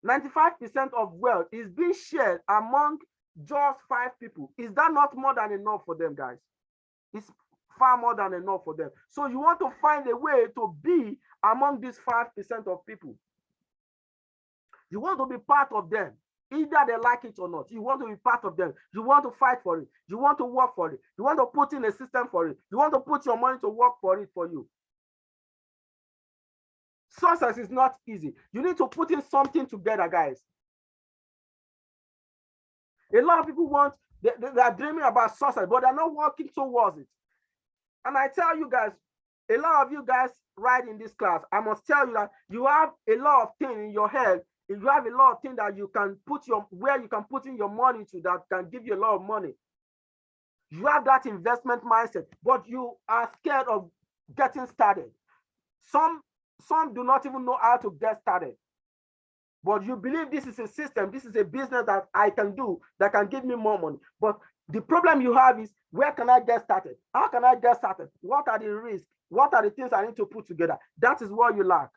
95% of wealth is being shared among just 5 people. Is that not more than enough for them, guys? It's far more than enough for them. So you want to find a way to be among these 5% of people. You want to be part of them. Either they like it or not, you want to be part of them. You want to fight for it. You want to work for it. You want to put in a system for it. You want to put your money to work for it for you. Success is not easy. You need to put in something together, guys. A lot of people they are dreaming about success, but they're not working towards it. And I tell you guys, a lot of you guys right in this class, I must tell you that you have a lot of things in your head. If you have a lot of things that you can where you can put in your money to that can give you a lot of money. You have that investment mindset, but you are scared of getting started. Some do not even know how to get started. But you believe this is a system, this is a business that I can do that can give me more money. But the problem you have is, where can I get started? How can I get started? What are the risks? What are the things I need to put together? That is what you lack.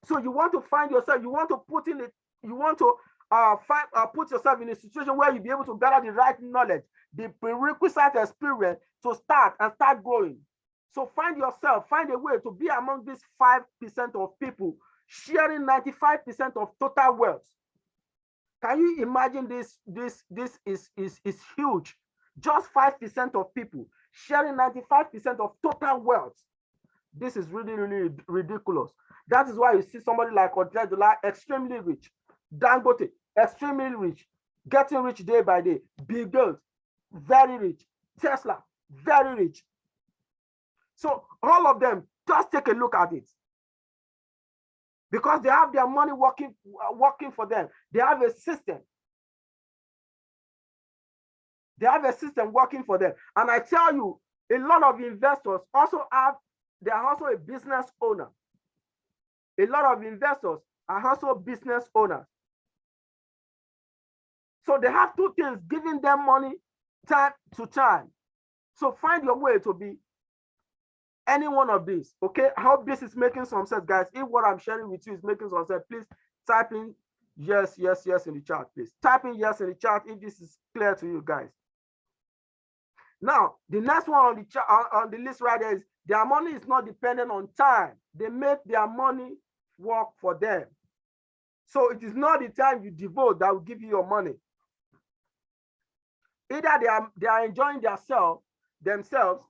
So you want to find yourself, you want to put in it, you want to put yourself in a situation where you'll be able to gather the right knowledge, the prerequisite experience to start growing. So find a way to be among these 5% of people sharing 95% of total wealth. Can you imagine this? This is huge. Just 5% of people sharing 95% of total wealth. This is really, really ridiculous. That is why you see somebody like Untitled Chapter, extremely rich, Dangote, extremely rich, getting rich day by day, Bill Gates, very rich, Tesla, very rich. So all of them, just take a look at it. Because they have their money working for them. They have a system. They have a system working for them. And I tell you, a lot of investors they are also a business owner. A lot of investors are also business owners. So they have two things giving them money time to time. So find your way to be any one of these. Okay, I hope this is making some sense, guys. If what I'm sharing with you is making some sense, please type in yes in the chat. Please type in yes in the chat if this is clear to you guys. Now, the next one on the list right there is, their money is not dependent on time. They make their money work for them. So it is not the time you devote that will give you your money. Either they are enjoying themselves,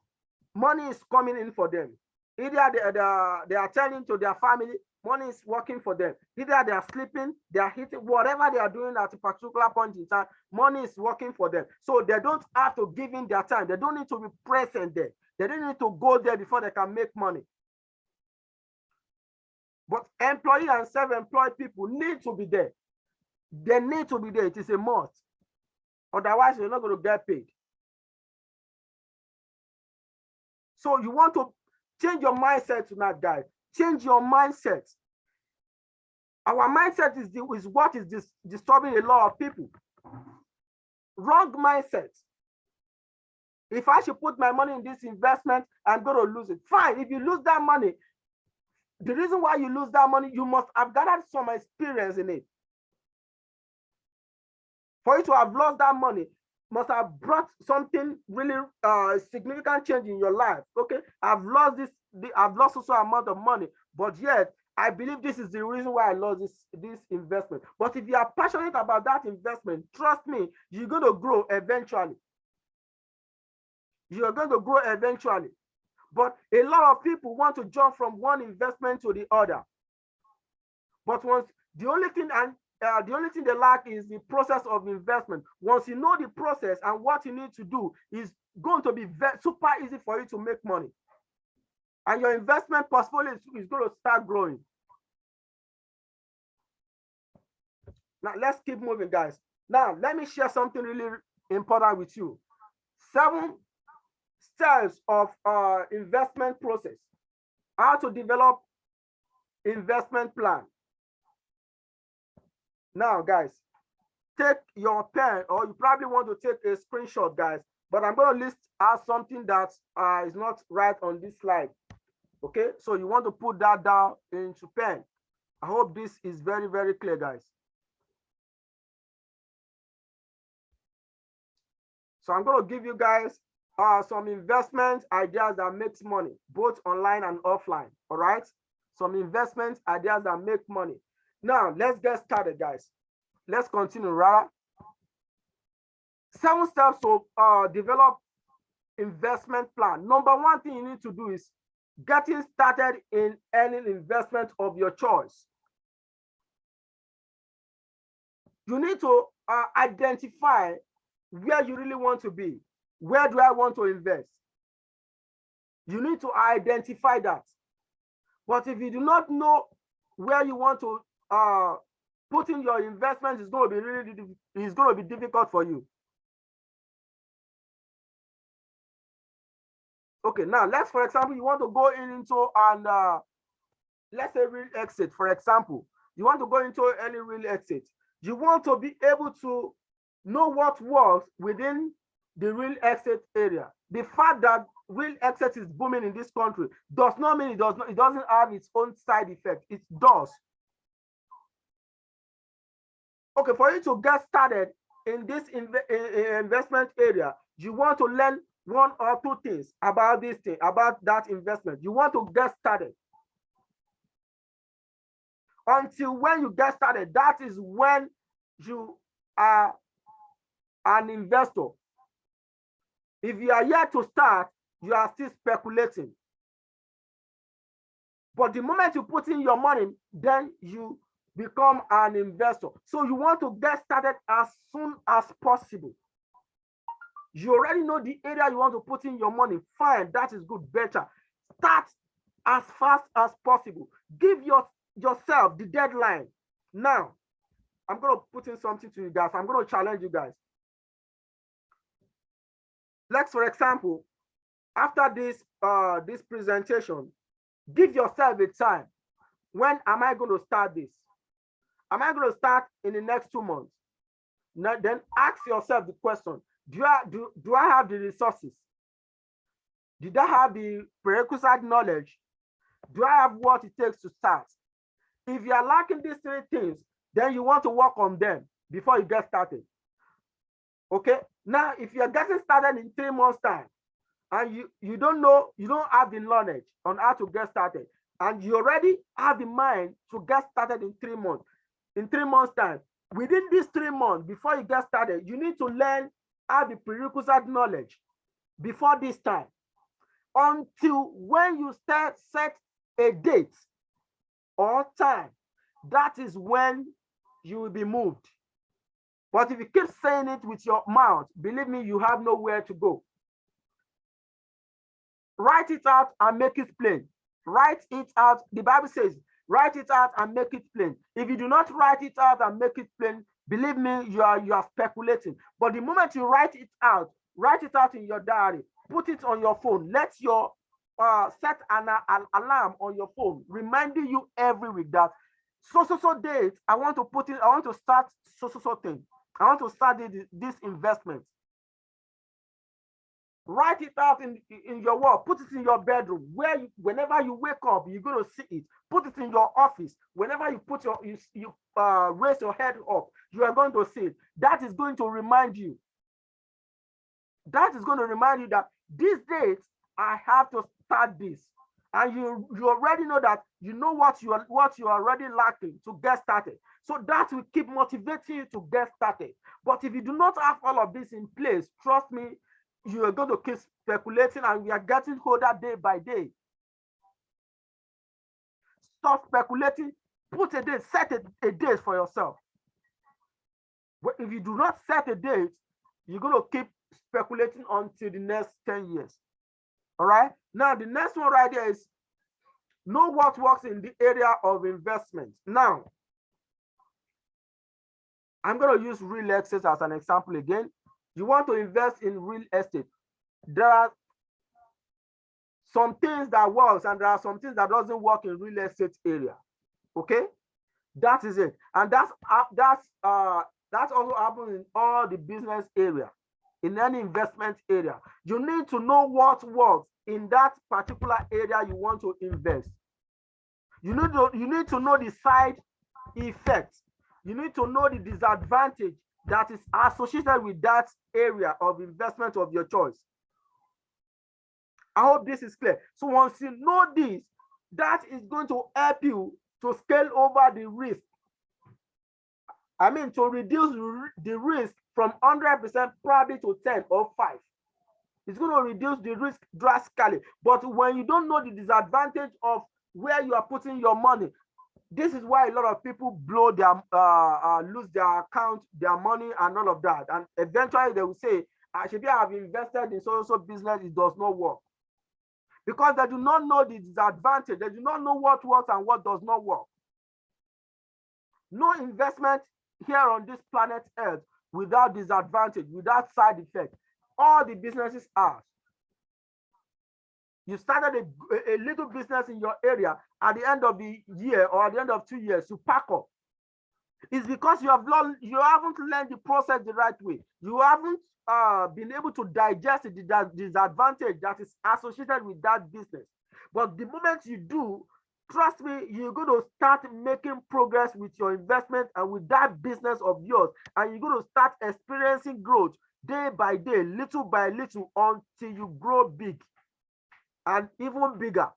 money is coming in for them. Either they are attending to their family, money is working for them. Either they are sleeping, they are hitting, whatever they are doing at a particular point in time, money is working for them. So they don't have to give in their time. They don't need to be present there. They don't need to go there before they can make money. But employee and self-employed people need to be there. They need to be there. It is a must. Otherwise, you're not going to get paid. So you want to change your mindset tonight, guys. Change your mindset. Our mindset is what is disturbing a lot of people. Wrong mindset. If I should put my money in this investment, I'm going to lose it. Fine. If you lose that money, the reason why you lose that money, you must have gathered some experience in it. For you to have lost that money, must have brought something really significant change in your life. Okay, I've lost also amount of money, but yet I believe this is the reason why I lost this investment. But if you are passionate about that investment, trust me, you're going to grow eventually. You're going to grow eventually. But a lot of people want to jump from one investment to the other. But the only thing they lack is the process of investment. Once you know the process and what you need to do, is going to be super easy for you to make money. And your investment portfolio is going to start growing. Now, let's keep moving, guys. Now, let me share something really important with you. 7 steps of investment process. How to develop investment plan. Now, guys, take your pen, or you probably want to take a screenshot, guys, but I'm going to list out something that is not right on this slide. Okay, so you want to put that down into pen. I hope this is very, very clear, guys. So I'm going to give you guys some investment ideas that makes money, both online and offline. All right, some investment ideas that make money. Now let's get started, guys. Let's continue. Rather, 7 steps to develop investment plan. Number one thing you need to do is getting started in any investment of your choice. You need to identify where you really want to be. Where do I want to invest? You need to identify that. But if you do not know where you want to put in your investment, it's going to be difficult for you. Okay, now let's, for example, you want to go into and let's say real estate, for example. You want to go into any real estate. You want to be able to know what works within the real estate area. The fact that real estate is booming in this country does not mean it doesn't have its own side effect. It does. Okay, for you to get started in this investment area, you want to learn 1 or 2 things about this thing, about that investment. You want to get started. Until when you get started, that is when you are an investor. If you are yet to start, you are still speculating. But the moment you put in your money, then you become an investor. So you want to get started as soon as possible. You already know the area you want to put in your money. Fine, that is good, better. Start as fast as possible. Give yourself the deadline. Now, I'm going to put in something to you guys. I'm going to challenge you guys. Let's, for example, after this presentation, give yourself a time. When am I going to start this? Am I going to start in the next 2 months? Now, then ask yourself the question, do I have the resources? Did I have the prerequisite knowledge? Do I have what it takes to start? If you are lacking these 3 things, then you want to work on them before you get started. Okay, now if you are getting started in 3 months time and you don't have the knowledge on how to get started, and you already have the mind to get started in 3 months, in 3 months time, within these 3 months before you get started, you need to learn how the prerequisite knowledge before this time, until when you set a date or time, that is when you will be moved. But if you keep saying it with your mouth, believe me, you have nowhere to go. Write it out and make it plain. Write it out. The Bible says, write it out and make it plain. If you do not write it out and make it plain, believe me, you are speculating. But the moment you write it out in your diary, put it on your phone. Let your set an alarm on your phone, reminding you every week that so date I want to start so thing. I want to start this investment. Write it out in your wall. Put it in your bedroom, where whenever you wake up, you're going to see it. Put it in your office. Whenever you put you raise your head up, you are going to see it. That is going to remind you. That is going to remind you that this date I have to start this. And you already know that you know what you are already lacking to get started. So that will keep motivating you to get started. But if you do not have all of this in place, trust me, you are going to keep speculating, and we are getting older day by day. Stop speculating. Put a date. Set a date for yourself. But if you do not set a date, you're going to keep speculating until the next 10 years. All right. Now, the next one right there is know what works in the area of investment. Now, I'm going to use real estate as an example again. You want to invest in real estate. There are some things that works and there are some things that doesn't work in real estate area. Okay, that is it. And that's also happens in all the business area, in any investment area. You need to know what works in that particular area you want to invest. You need to know the side effects. You need to know the disadvantage that is associated with that area of investment of your choice. I hope this is clear. So once you know this, that is going to help you to scale over the risk. I mean, to reduce the risk from 100% probably to 10 or 5. It's going to reduce the risk drastically. But when you don't know the disadvantage of where you are putting your money, this is why a lot of people blow their lose their account, their money, and all of that. And eventually they will say, I should be have invested in so business, it does not work. Because they do not know the disadvantage, they do not know what works and what does not work. No investment here on this planet Earth without disadvantage, without side effect. All the businesses are. You started a little business in your area, at the end of the year or at the end of 2 years, you pack up. It's because you haven't learned the process the right way. You haven't been able to digest the disadvantage that is associated with that business. But the moment you do, trust me, you're going to start making progress with your investment and with that business of yours. And you're going to start experiencing growth day by day, little by little, until you grow big and even bigger.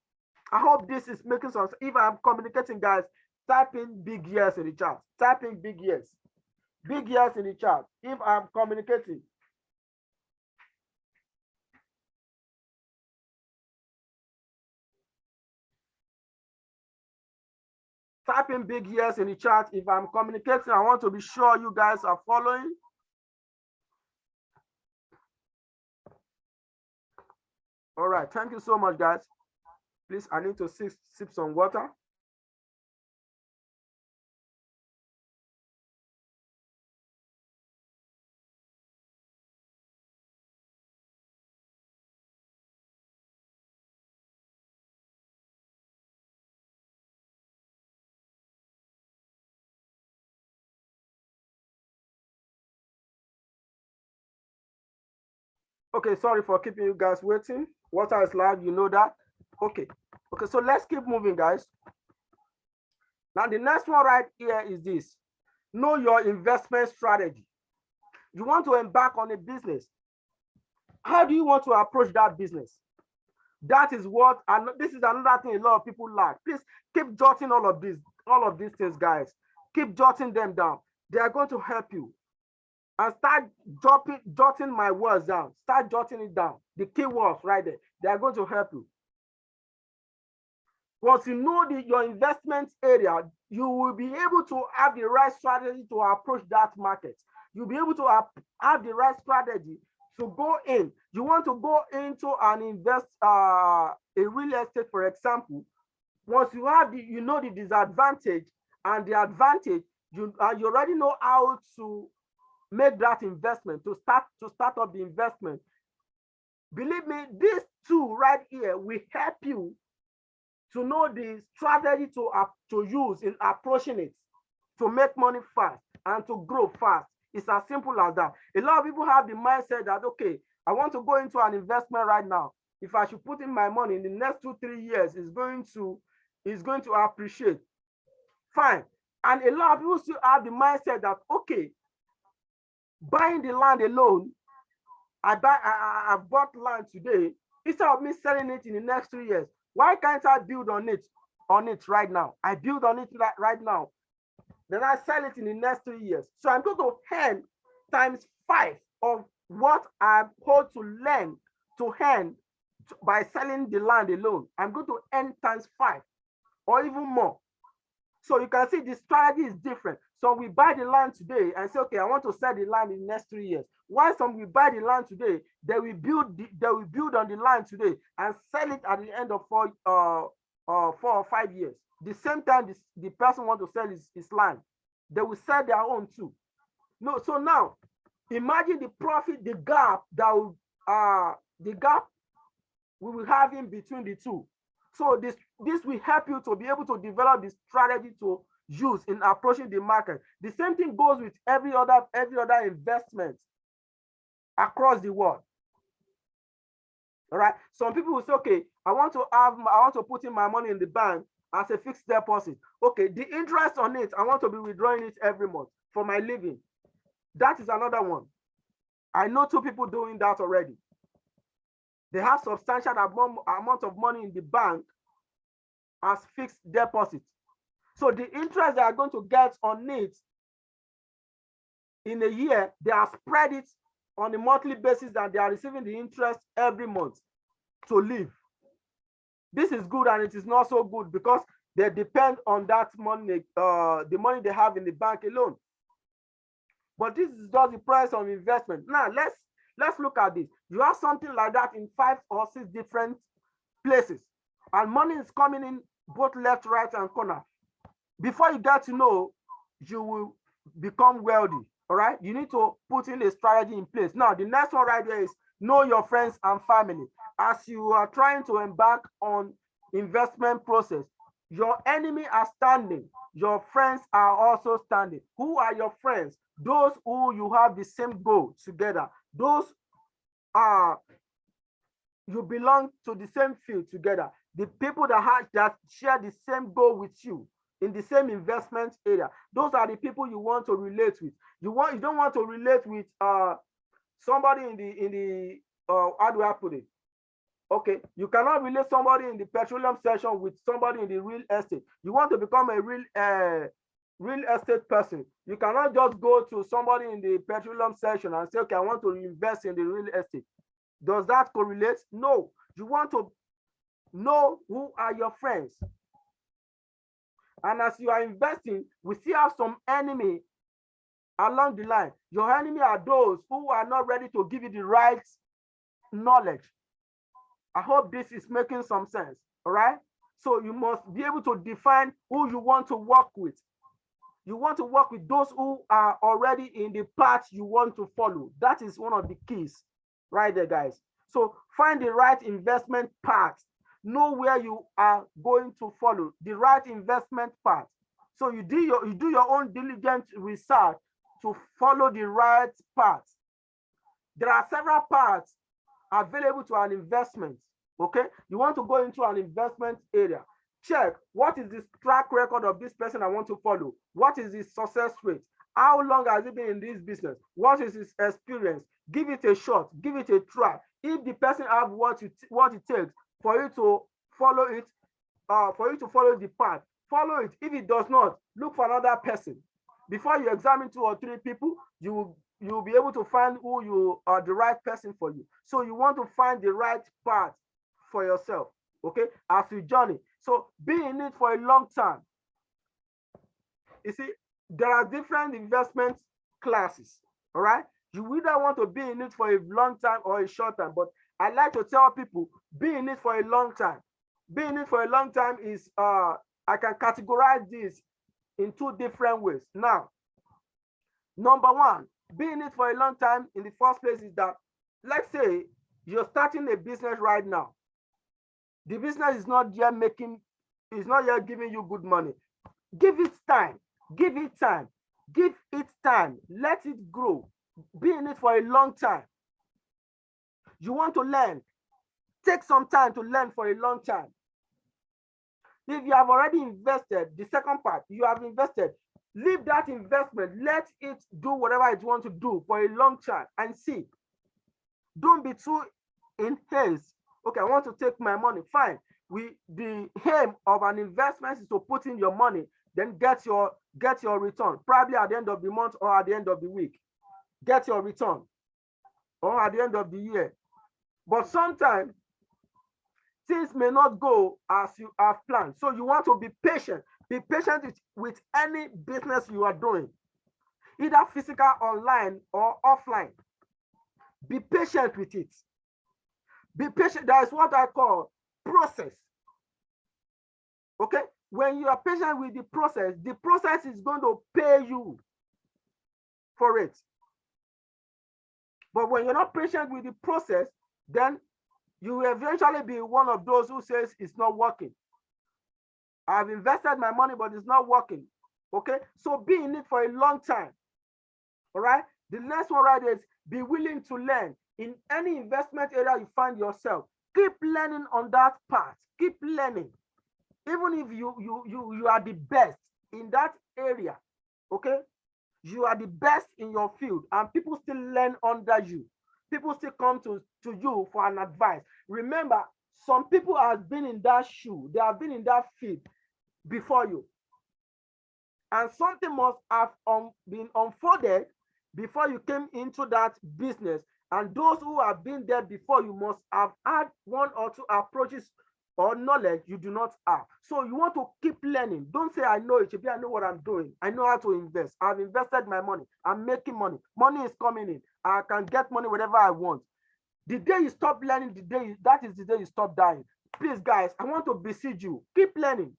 I hope this is making sense. If I'm communicating, guys, type in big yes in the chat. Type in big yes. Big yes in the chat if I'm communicating. Type in big yes in the chat if I'm communicating. I want to be sure you guys are following. All right, thank you so much, guys. Please, I need to sip some water. Okay, sorry for keeping you guys waiting. Water is live, you know that. Okay, so let's keep moving, guys. Now, the next one right here is this. Know your investment strategy. You want to embark on a business. How do you want to approach that business? That is what, and this is another thing a lot of people lack. Please keep jotting all of these things, guys. Keep jotting them down. They are going to help you. And start jotting my words down. Start jotting it down. The keywords right there. They are going to help you. Once you know your investment area, you will be able to have the right strategy to approach that market. You'll be able to have the right strategy to go in. You want to go into and invest a real estate, for example. Once you have you know the disadvantage and the advantage, you already know how to make that investment, to start up the investment. Believe me, these two right here will help you to know the strategy to use in approaching it, to make money fast and to grow fast. It's as simple as that. A lot of people have the mindset that, okay, I want to go into an investment right now. If I should put in my money in the next 2-3 years, it's going to appreciate. Fine. And a lot of people still have the mindset that, okay, buying the land alone, I bought land today, instead of me selling it in the next 2 years, why can't I build on it right now? I build on it right now. Then I sell it in the next 3 years. So I'm going to earn times 5 of what I'm supposed to earn by selling the land alone. I'm going to earn times 5 or even more. So you can see the strategy is different. So we buy the land today and say, okay, I want to sell the land in the next 3 years. While some we buy the land today, they will build on the land today and sell it at the end of 4 or 5 years. The same time the person wants to sell his land, they will sell their own too. No, so now imagine the profit, the gap we will have in between the two. So this will help you to be able to develop the strategy to use in approaching the market. The same thing goes with every other investment across the world. All right. Some people will say, okay, I want to put in my money in the bank as a fixed deposit. Okay, the interest on it, I want to be withdrawing it every month for my living. That is another one. I know 2 people doing that already. They have substantial amount of money in the bank as fixed deposit. So the interest they are going to get on it in a year, they are spread it on a monthly basis, and they are receiving the interest every month to live. This is good, and it is not so good because they depend on that money, the money they have in the bank alone. But this is just the price of investment. Now let's look at this. You have something like that in 5 or 6 different places, and money is coming in both left, right, and corner. Before you get to know, you will become wealthy. All right, you need to put in a strategy in place. Now the next one right there is know your friends and family. As you are trying to embark on investment process, your enemy are standing, your friends are also standing. Who are your friends? Those who you have the same goal together. Those are you belong to the same field together. The people that share the same goal with you in the same investment area. Those are the people you want to relate with. You don't want to relate with somebody in the how do I put it? Okay, you cannot relate somebody in the petroleum section with somebody in the real estate. You want to become a real estate person. You cannot just go to somebody in the petroleum section and say, okay, I want to invest in the real estate. Does that correlate? No. You want to know who are your friends. And as you are investing, we still have some enemy along the line. Your enemy are those who are not ready to give you the right knowledge. I hope this is making some sense. All right. So you must be able to define who you want to work with. You want to work with those who are already in the path you want to follow. That is one of the keys right there, guys. So find the right investment path. Know where you are going to follow the right investment path. So you do your own diligent research to follow the right path. There are several paths available to an investment. Okay, you want to go into an investment area. Check what is the track record of this person I want to follow. What is his success rate? How long has he been in this business? What is his experience? Give it a shot. Give it a try. If the person have what it takes for you to follow it, for you to follow the path, follow it. If it does not, look for another person. Before you examine 2 or 3 people, you will be able to find who you are the right person for you. So you want to find the right path for yourself. Okay, as you journey. So be in it for a long time. You see, there are different investment classes. All right, you either want to be in it for a long time or a short time, but I like to tell people be in it for a long time. Be in it for a long time is I can categorize this in 2 different ways. Now, number one, be in it for a long time in the first place is that, let's say you're starting a business right now. The business is not yet giving you good money. Give it time. Give it time. Give it time. Let it grow. Be in it for a long time. You want to learn. Take some time to learn for a long time. If you have already invested, the second part, you have invested, leave that investment. Let it do whatever it wants to do for a long time and see. Don't be too in haste. Okay, I want to take my money. Fine. The aim of an investment is to put in your money, then get your return. Probably at the end of the month or at the end of the week. Get your return. Or at the end of the year. But sometimes things may not go as you have planned. So you want to be patient. Be patient with any business you are doing, either physical, online, or offline. Be patient with it. Be patient. That is what I call process. Okay? When you are patient with the process is going to pay you for it. But when you're not patient with the process, then you will eventually be one of those who says it's not working. I've invested my money, but it's not working. Okay? So be in it for a long time. All right? The next one right is be willing to learn. In any investment area you find yourself, keep learning on that path. Keep learning. Even if you are the best in that area, okay? You are the best in your field and people still learn under you. people still come to you for an advice. Remember, some people have been in that shoe, they have been in that field before you, and something must have been unfolded before you came into that business. And those who have been there before you must have had one or two approaches or knowledge you do not have. So you want to keep learning. Don't say, I know it. Maybe I know what I'm doing. I know how to invest. I've invested my money. I'm making money. Money is coming in. I can get money whenever I want. The day you stop learning, that is the day you stop dying. Please, guys, I want to beseech you. Keep learning.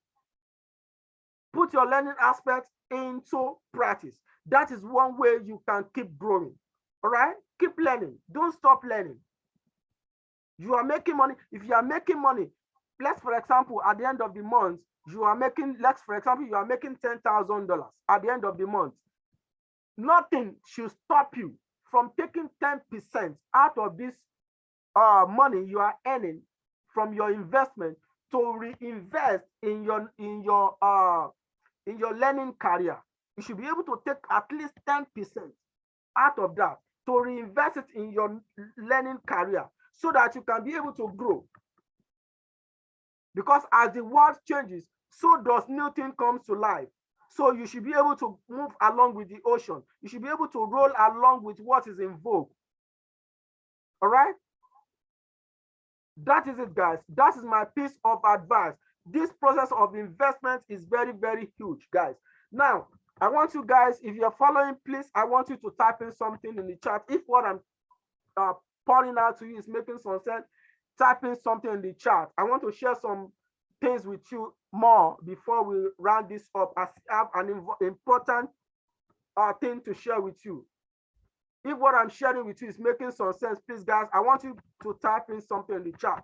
Put your learning aspect into practice. That is one way you can keep growing. All right? Keep learning. Don't stop learning. You are making money. If you are making money, let's, for example, at the end of the month, you are making, let's, for example, you are making $10,000 at the end of the month. Nothing should stop you from taking 10% out of this money you are earning from your investment to reinvest in your learning career. You should be able to take at least 10% out of that to reinvest it in your learning career so that you can be able to grow. Because as the world changes, so does new thing comes to life. So you should be able to move along with the ocean. You should be able to roll along with what is in vogue. All right? That is it, guys. That is my piece of advice. This process of investment is very, very huge, guys. Now, I want you guys, if you're following, please, I want you to type in something in the chat. If what I'm pouring out to you is making some sense, type in something in the chat. I want to share some things with you more before we round this up. I have an important thing to share with you. If what I'm sharing with you is making some sense, please, guys, I want you to type in something in the chat.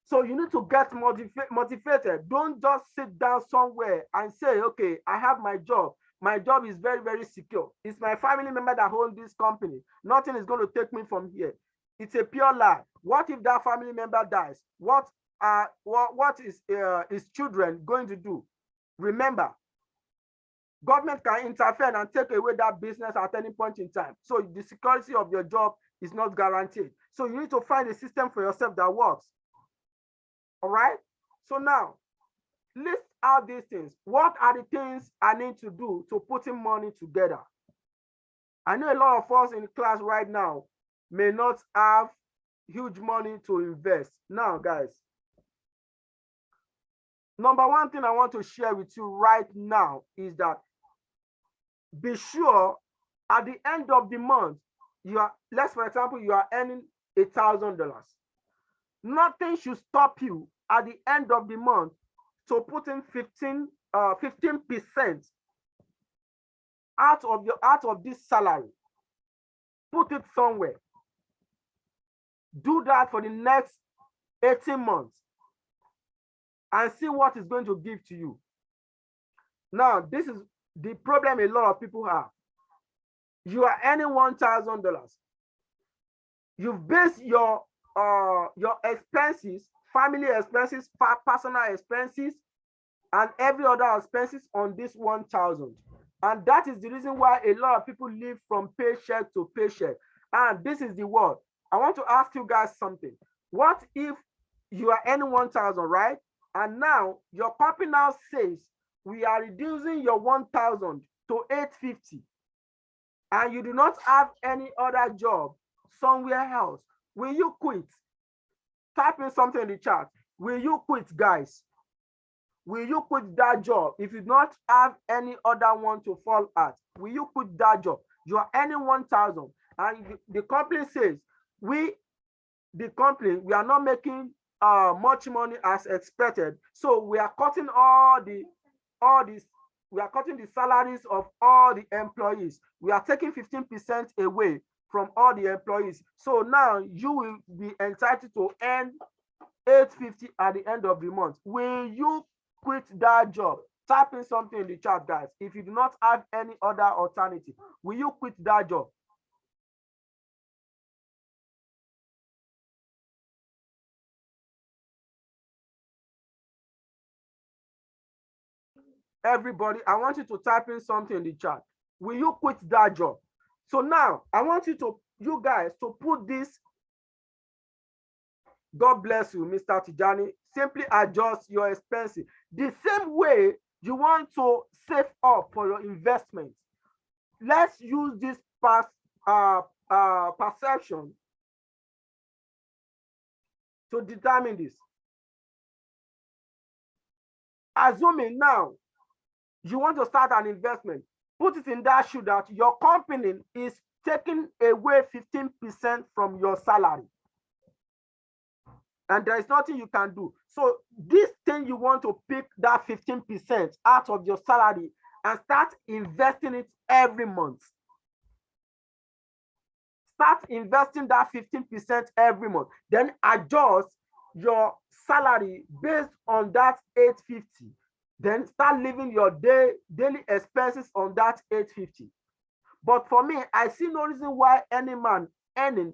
So you need to get motivated. Don't just sit down somewhere and say, okay, I have my job. My job is very, very secure. It's my family member that owns this company. Nothing is going to take me from here. It's a pure lie. What if that family member dies? What is his children going to do? Remember, government can interfere and take away that business at any point in time. So the security of your job is not guaranteed. So you need to find a system for yourself that works. All right? So now, list out these things. What are the things I need to do to putting money together? I know a lot of us in class right now may not have huge money to invest. Now, guys, number one thing I want to share with you right now is that be sure at the end of the month, let's, for example, you are earning $1,000. Nothing should stop you at the end of the month to put in 15% out of this salary. Put it somewhere. Do that for the next 18 months and see what it's going to give to you. Now, this is the problem a lot of people have. You are earning $1,000. You've based your expenses, family expenses, personal expenses, and every other expenses on this 1,000. And that is the reason why a lot of people live from paycheck to paycheck. And this is the word. I want to ask you guys something. What if you are earning 1,000, right? And now your company now says, we are reducing your 1,000 to 850, and you do not have any other job somewhere else. Will you quit? Type in something in the chat. Will you quit, guys? Will you quit that job if you do not have any other one to fall at? Will you quit that job? You are earning 1,000, and the company says, we are not making much money as expected, so we are cutting we are cutting the salaries of all the employees. We are taking 15% away from all the employees. So now you will be entitled to earn $850 at the end of the month. Will you quit that job? Type in something in the chat, guys. If you do not have any other alternative, will you quit that job? Everybody, I want you to type in something in the chat. Will you quit that job? So now I want you to you guys to put this. God bless you, Mr. Tijani. Simply adjust your expenses. The same way you want to save up for your investment. Let's use this perception to determine this. Assuming now you want to start an investment, put it in that shoe that your company is taking away 15% from your salary. And there is nothing you can do. So this thing, you want to pick that 15% out of your salary and start investing it every month. Start investing that 15% every month. Then adjust your salary based on that 850. Then start living your daily expenses on that 850. But for me, I see no reason why any man earning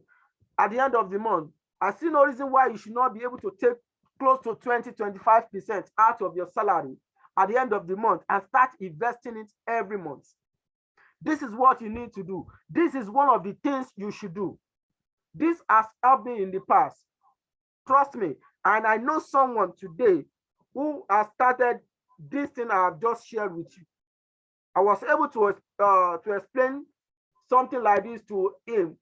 at the end of the month, I see no reason why you should not be able to take close to 20-25% out of your salary at the end of the month and start investing it every month. This is what you need to do. This is one of the things you should do. This has helped me in the past. Trust me. And I know someone today who has started this thing I have just shared with you. I was able to explain something like this to him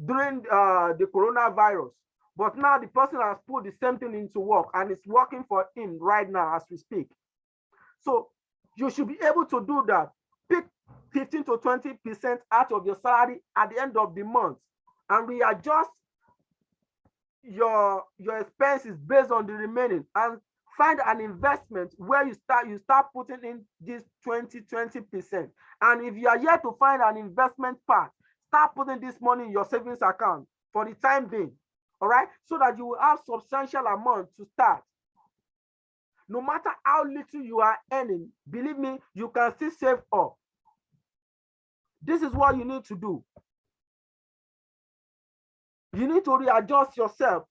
during the coronavirus. But now the person has put the same thing into work and it's working for him right now as we speak. So you should be able to do that. Pick 15 to 20% out of your salary at the end of the month and readjust your expenses based on the remaining, and find an investment where you start putting in this 20%. And if you are yet to find an investment part, start putting this money in your savings account for the time being. All right, so that you will have substantial amount to start. No matter how little you are earning, believe me, you can still save up. This is what you need to do. You need to readjust yourself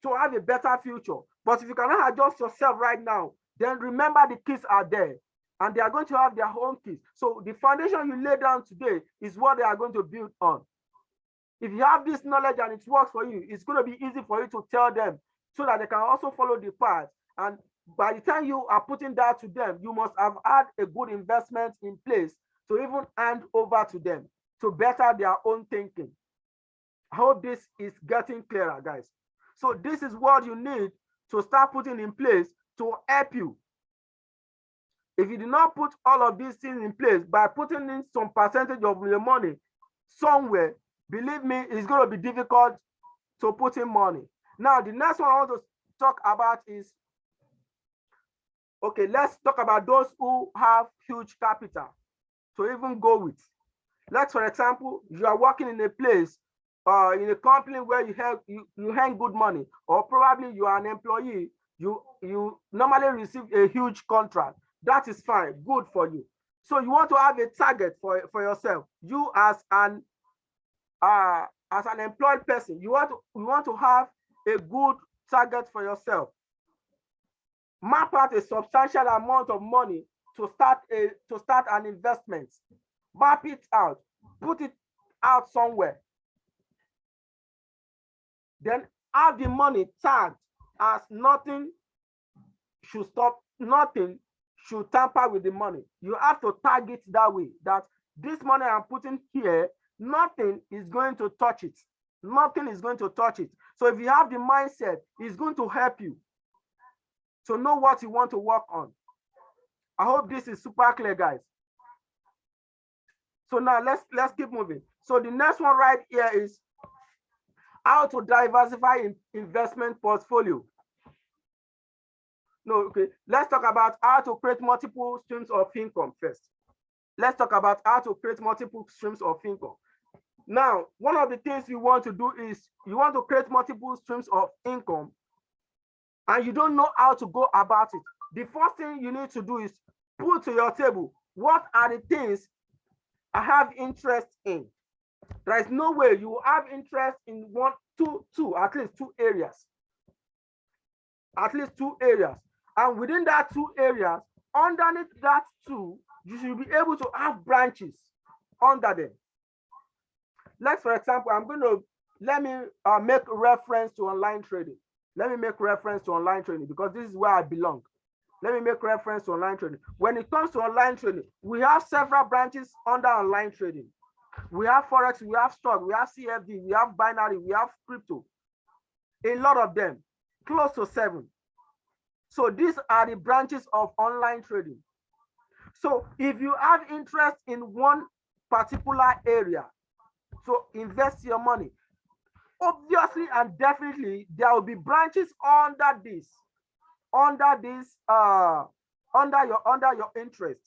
to have a better future. But if you cannot adjust yourself right now, then remember the kids are there and they are going to have their own kids. So the foundation you lay down today is what they are going to build on. If you have this knowledge and it works for you, it's going to be easy for you to tell them so that they can also follow the path. And by the time you are putting that to them, you must have had a good investment in place to even hand over to them to better their own thinking. I hope this is getting clearer, guys. So this is what you need to start putting in place to help you. If you do not put all of these things in place by putting in some percentage of your money somewhere, believe me, it's going to be difficult to put in money. Now, the next one I want to talk about is, okay, let's talk about those who have huge capital to even go with. Let's, for example, you are working in a place, in a company where you earn good money, or probably you are an employee, you normally receive a huge contract. That is fine, good for you. So you want to have a target for yourself. You as an employed person, you want to have a good target for yourself. Map out a substantial amount of money to start an investment. Map it out, put it out somewhere. Then have the money tagged as nothing should tamper with the money. You have to tag it that way, that this money I'm putting here, nothing is going to touch it. Nothing is going to touch it. So if you have the mindset, it's going to help you to know what you want to work on. I hope this is super clear, guys. So now let's keep moving. So the next one right here is how to diversify investment portfolio. No, okay. Let's talk about how to create multiple streams of income first. Let's talk about how to create multiple streams of income. Now, one of the things you want to do is you want to create multiple streams of income and you don't know how to go about it. The first thing you need to do is put to your table, what are the things I have interest in? There is no way you will have interest in at least two areas. At least two areas. And within that two areas, underneath that two, you should be able to have branches under them. let's, for example, let me make reference to online trading. Let me make reference to online trading because this is where I belong. Let me make reference to online trading. When it comes to online trading, we have several branches under online trading. We have Forex, we have stock, we have CFD, we have binary, we have crypto. A lot of them, close to 7. So these are the branches of online trading. So if you have interest in one particular area, so invest your money. Obviously and definitely, there will be branches under your interest.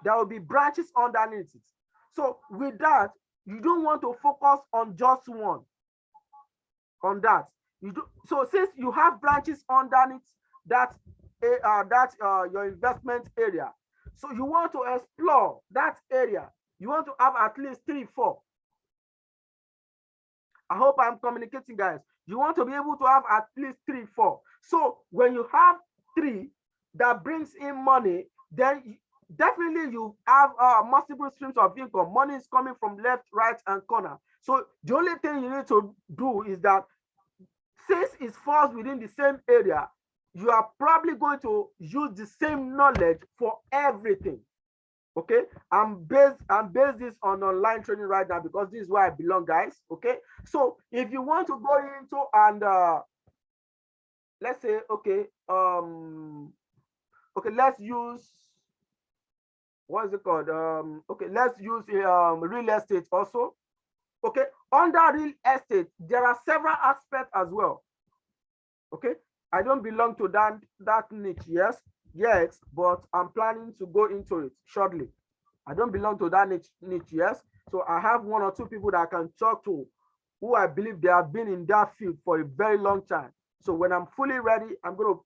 There will be branches underneath it. So with that, you don't want to focus on just one. On that, you do. So since you have branches underneath that your investment area, so you want to explore that area. You want to have at least 3, 4. I hope I'm communicating, guys. You want to be able to have at least 3, 4. So when you have 3 that brings in money, then definitely you have multiple streams of income. Money is coming from left, right, and corner. So the only thing you need to do is that since it falls within the same area, you are probably going to use the same knowledge for everything. Okay, I'm based this on online training right now because this is where I belong, guys. Okay, so if you want to go into and let's say, okay, let's use, what is it called? Okay, let's use real estate also. Okay, under real estate, there are several aspects as well. Okay, I don't belong to that niche, yes, but I'm planning to go into it shortly. I don't belong to that niche, yes. So I have 1 or 2 people that I can talk to who I believe they have been in that field for a very long time. So when I'm fully ready, I'm going to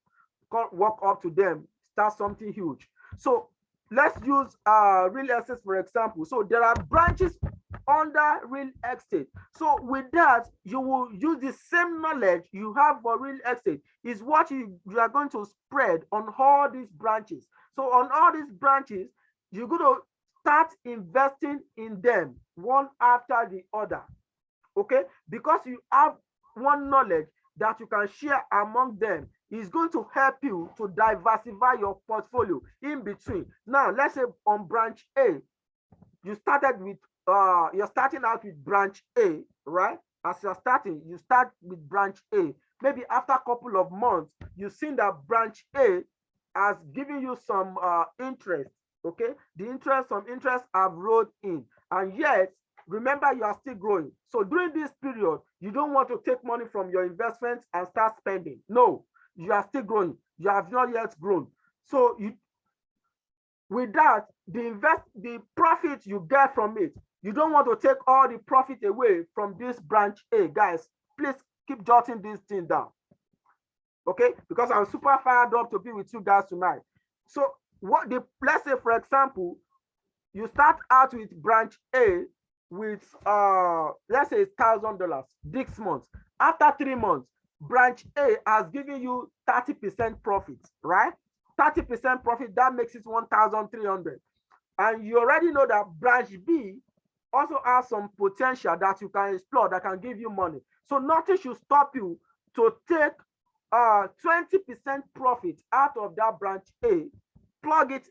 walk up to them, start something huge. So let's use real estate, for example. So there are branches under real estate. So with that, you will use the same knowledge you have for real estate is what you are going to spread on all these branches. So on all these branches, you're going to start investing in them one after the other. Okay, because you have one knowledge that you can share among them is going to help you to diversify your portfolio in between. Now let's say on branch A, you started with you're starting out with branch A, right? As you're starting, you start with branch A. Maybe after a couple of months, you've seen that branch A has given you some interest. Okay, some interest have rolled in, and yet remember you are still growing. So during this period, you don't want to take money from your investments and start spending. No, you are still growing. You have not yet grown. So with that, the profit you get from it, you don't want to take all the profit away from this branch A. Guys, please keep jotting this thing down. Okay, because I'm super fired up to be with you guys tonight. So let's say, for example, you start out with branch A with let's say $1,000 this month. After 3 months, branch A has given you 30% profit, right? 30% profit, that makes it 1,300. And you already know that branch B also has some potential that you can explore that can give you money. So nothing should stop you to take 20% profit out of that branch A, plug it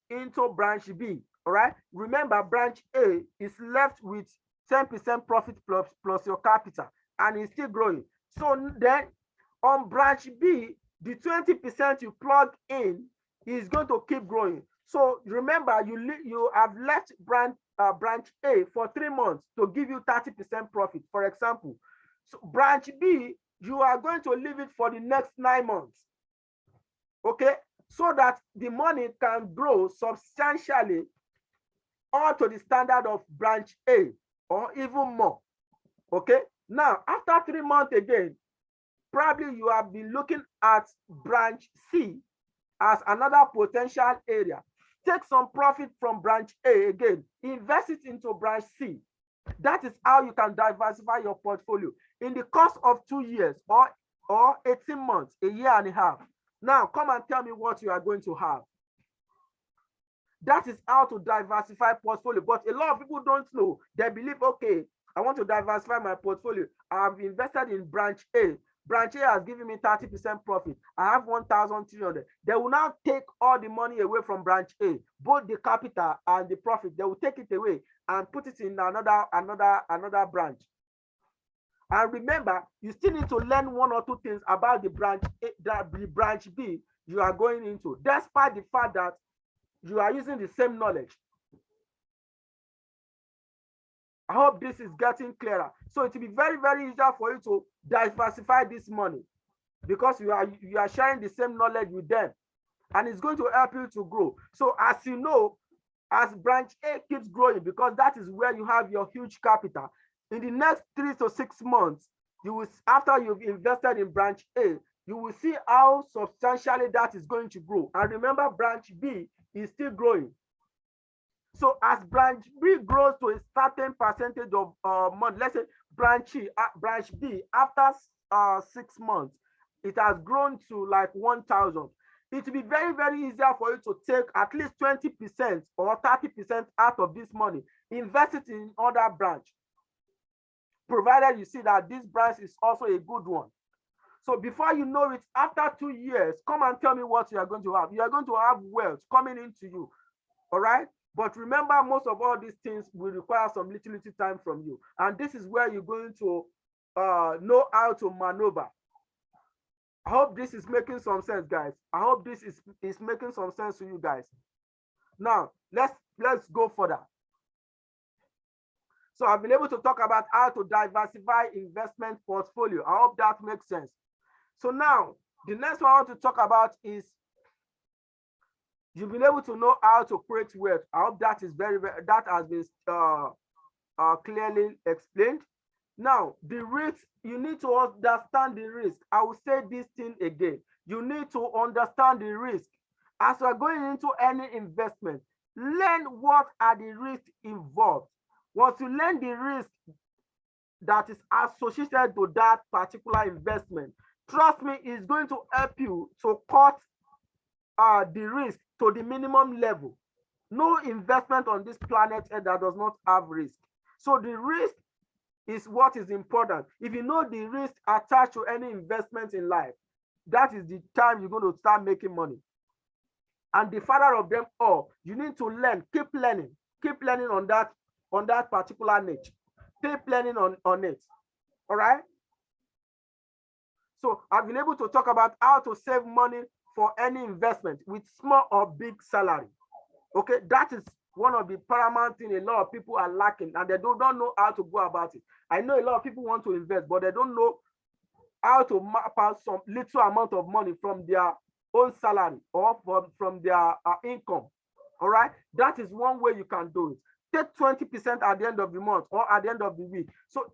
into branch B. All right. Remember, branch A is left with 10% profit plus your capital, and it's still growing. So then on branch B, the 20% you plug in is going to keep growing. So remember, you have left branch A for 3 months to give you 30% profit, for example. So branch B, you are going to leave it for the next 9 months. Okay, so that the money can grow substantially or to the standard of branch A or even more. Okay, now after 3 months again, probably you have been looking at branch C as another potential area. Take some profit from branch A again, invest it into branch C. That is how you can diversify your portfolio in the course of 2 years or 18 months, a year and a half. Now come and tell me what you are going to have. That is how to diversify portfolio. But a lot of people don't know. They believe, okay, I want to diversify my portfolio. I have invested in branch A. Branch A has given me 30% profit. I have 1,300. They will now take all the money away from branch A, both the capital and the profit. They will take it away and put it in another branch. And remember, you still need to learn one or two things about the branch A, the branch B you are going into, despite the fact that you are using the same knowledge. I hope this is getting clearer. So it will be very, very easier for you to diversify this money because you are sharing the same knowledge with them, and it's going to help you to grow. So as you know, as branch A keeps growing, because that is where you have your huge capital, in the next 3 to 6 months, you will, after you've invested in branch A, you will see how substantially that is going to grow. And remember, branch B is still growing. So as branch B grows to a certain percentage of money, let's say branch B, after 6 months, it has grown to like 1,000. It will be very, very easier for you to take at least 20% or 30% out of this money, invest it in other branch, provided you see that this branch is also a good one. So before you know it, after 2 years, come and tell me what you are going to have. You are going to have wealth coming into you. All right. But remember, most of all these things will require some little time from you. And this is where you're going to know how to maneuver. I hope this is making some sense, guys. I hope this is making some sense to you guys. Now, let's go further. So I've been able to talk about how to diversify investment portfolio. I hope that makes sense. So now, the next one I want to talk about is you've been able to know how to create wealth. I hope that is that has been clearly explained. Now, the risk, you need to understand the risk. I will say this thing again. You need to understand the risk. As you are going into any investment, learn what are the risks involved. Once you learn the risk that is associated to that particular investment, trust me, it's going to help you to cut the risk to the minimum level. No investment on this planet that does not have risk. So the risk is what is important. If you know the risk attached to any investment in life, that is the time you're going to start making money. And the father of them all, you need to learn, keep learning on that particular niche. Keep learning on it. All right. So I've been able to talk about how to save money for any investment with small or big salary. Okay, that is one of the paramount things a lot of people are lacking, and they don't know how to go about it. I know a lot of people want to invest, but they don't know how to map out some little amount of money from their own salary or from their income. All right, that is one way you can do it. Take 20% at the end of the month or at the end of the week. So,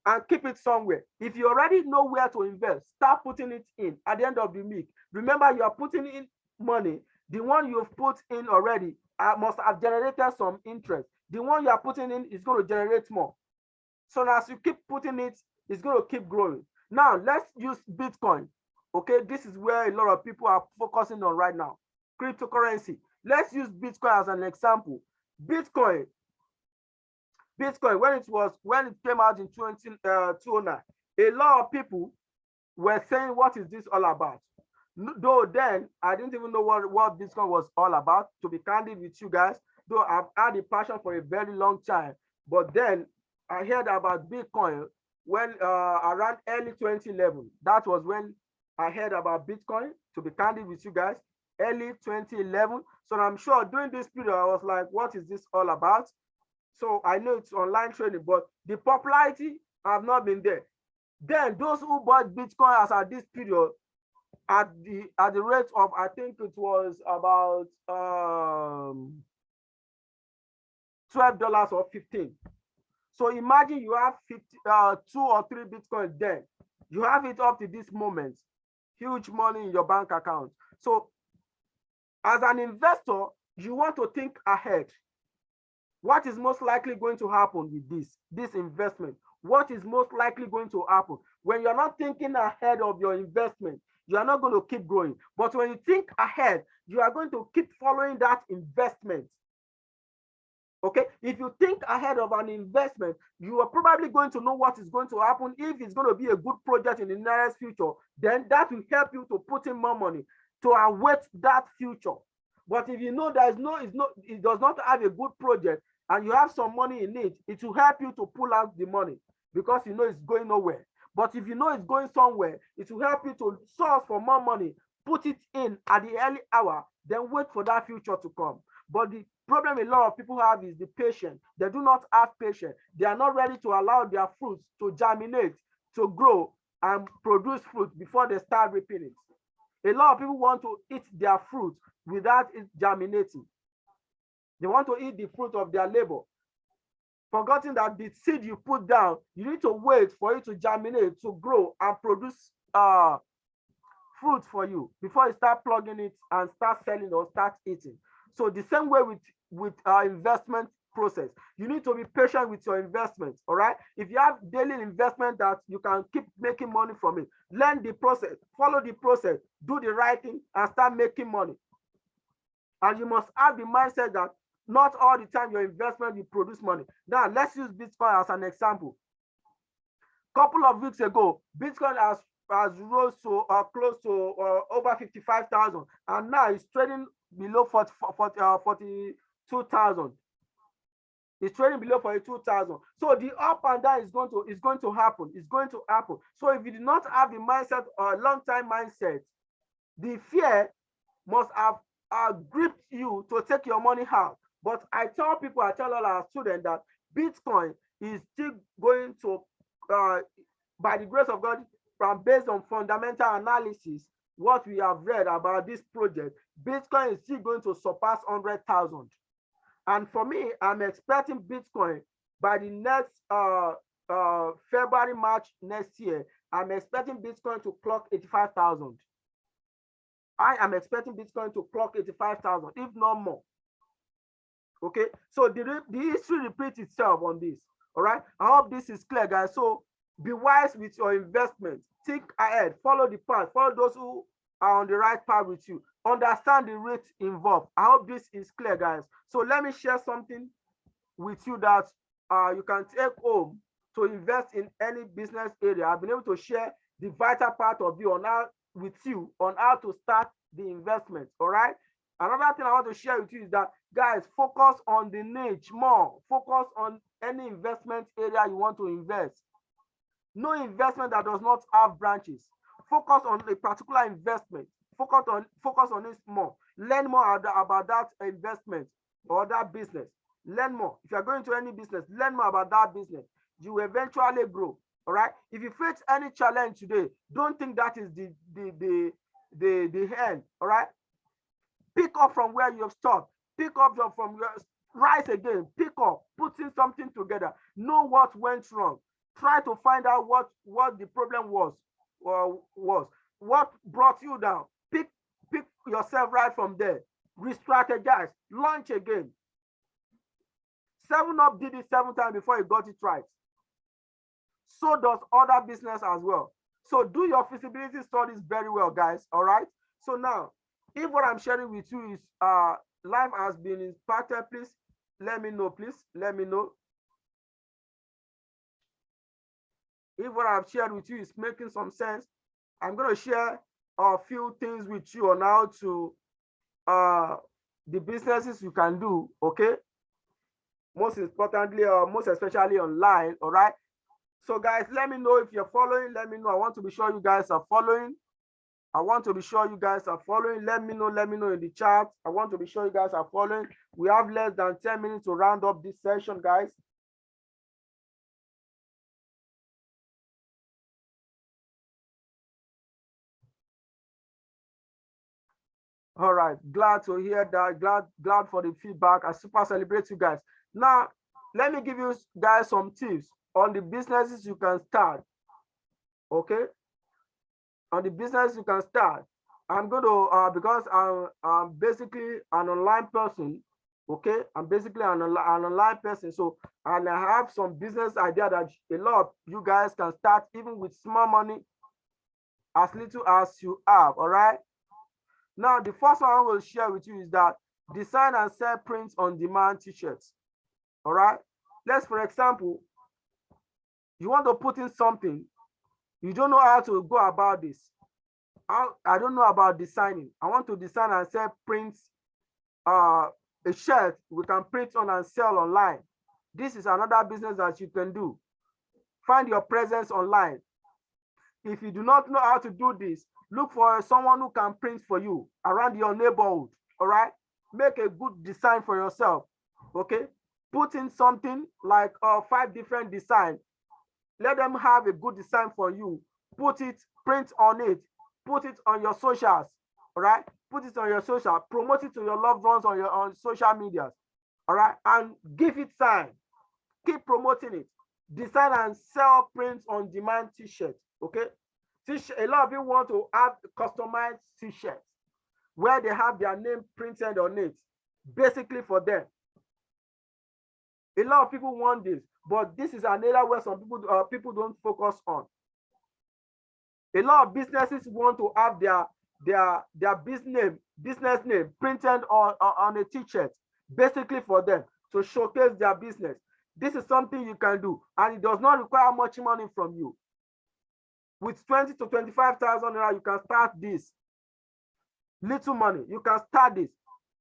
and keep it somewhere. If you already know where to invest, start putting it in at the end of the week. Remember, you are putting in money. The one you've put in already must have generated some interest. The one you are putting in is going to generate more. So as you keep putting it, it's going to keep growing. Now, let's use Bitcoin. Okay, this is where a lot of people are focusing on right now. Cryptocurrency. Let's use Bitcoin as an example. Bitcoin, when it came out in 2009, a lot of people were saying, what is this all about? Though then I didn't even know what Bitcoin was all about, to be candid with you guys, though I've had a passion for a very long time. But then I heard about Bitcoin when around early 2011. That was when I heard about Bitcoin, to be candid with you guys, early 2011. So I'm sure during this period I was like, what is this all about? So I know it's online trading, but the popularity have not been there. Then those who bought Bitcoin as at this period, at the rate of, I think it was about $12 or 15. So imagine you have 2 or 3 Bitcoin then. You have it up to this moment. Huge money in your bank account. So as an investor, you want to think ahead. What is most likely going to happen with this investment? What is most likely going to happen? When you're not thinking ahead of your investment, you are not going to keep growing. But when you think ahead, you are going to keep following that investment. Okay, if you think ahead of an investment, you are probably going to know what is going to happen. If it's going to be a good project in the nearest future, then that will help you to put in more money to await that future. But if you know it does not have a good project and you have some money in it, it will help you to pull out the money because you know it's going nowhere. But if you know it's going somewhere, it will help you to source for more money, put it in at the early hour, then wait for that future to come. But the problem a lot of people have is the patience. They do not have patience. They are not ready to allow their fruits to germinate, to grow, and produce fruit before they start reaping it. A lot of people want to eat their fruit without it germinating. They want to eat the fruit of their labor, forgetting that the seed you put down, you need to wait for it to germinate, to grow, and produce fruit for you before you start plugging it and start selling or start eating. So the same way with investment process, you need to be patient with your investment. All right, if you have daily investment that you can keep making money from it, learn the process, follow the process, do the right thing, and start making money. And you must have the mindset that not all the time your investment will produce money. Now let's use Bitcoin as an example. Couple of weeks ago, Bitcoin has rose to close to over 55,000, and now it's trading below 42,000. It's trading below 42,000. So the up and down is going to happen. It's going to happen. So if you do not have the mindset or a long time mindset, the fear must have gripped you to take your money out. But I tell all our students that Bitcoin is still going to, by the grace of God, from based on fundamental analysis, what we have read about this project, Bitcoin is still going to surpass 100,000. And for me, I'm expecting Bitcoin by the next February, March next year, I'm expecting Bitcoin to clock 85,000. I am expecting Bitcoin to clock 85,000, if not more. Okay, so the history repeats itself on this. All right, I hope this is clear, guys. So be wise with your investment. Think ahead, follow the path, follow those who are on the right path with you. Understand the risks involved. I hope this is clear, guys. So let me share something with you that you can take home to invest in any business area. I've been able to share the vital part of you on how with you on how to start the investment. All right. Another thing I want to share with you is that, guys, focus on the niche more. Focus on any investment area you want to invest. No investment that does not have branches. Focus on a particular investment. Focus on it more. Learn more about that investment or that business. Learn more. If you're going to any business, learn more about that business. You will eventually grow. All right. If you face any challenge today, don't think that is the end. All right. Pick up from where you have stopped. Pick up from your rise again. Pick up, putting something together. Know what went wrong. Try to find out what the problem was. What brought you down. Pick yourself right from there. Re-strategize. Launch again. 7up did it 7 times before he got it right. So does other business as well. So do your feasibility studies very well, guys. All right. So now, if what I'm sharing with you is life has been impacted, please let me know. Please let me know. If what I've shared with you is making some sense, I'm going to share a few things with you on how to the businesses you can do. Okay. Most importantly, most especially online. All right. So guys, let me know if you're following. Let me know. I want to be sure you guys are following. I want to be sure you guys are following. Let me know in the chat. I want to be sure you guys are following. We have less than 10 minutes to round up this session, guys. All right, glad to hear that. Glad for the feedback. I super celebrate you guys. Now, let me give you guys some tips on the businesses you can start. Okay, on the business you can start. I'm going to because I'm basically an online person. Okay, I'm basically an online person. So, and I have some business idea that a lot of you guys can start even with small money, as little as you have. All right. Now, the first one I will share with you is that design and sell print on demand t-shirts. All right. Let's, for example, you want to put in something, you don't know how to go about this. I don't know about designing. I want to design and sell prints, a shirt we can print on and sell online. This is another business that you can do. Find your presence online. If you do not know how to do this, look for someone who can print for you around your neighborhood. All right. Make a good design for yourself. Okay. Put in something like 5 different designs. Let them have a good design for you. Put it, print on it, put it on your socials. All right. Put it on your social, promote it to your loved ones on your social medias. All right. And give it time. Keep promoting it. Design and sell prints on demand t-shirts. Okay. A lot of you want to have customized t-shirts where they have their name printed on it, basically for them. A lot of people want this, but this is an area where some people don't focus on. A lot of businesses want to have their business name printed on a t-shirt, basically for them to showcase their business. This is something you can do, and it does not require much money from you. With 20 to 25,000 naira, you can start this. Little money, you can start this.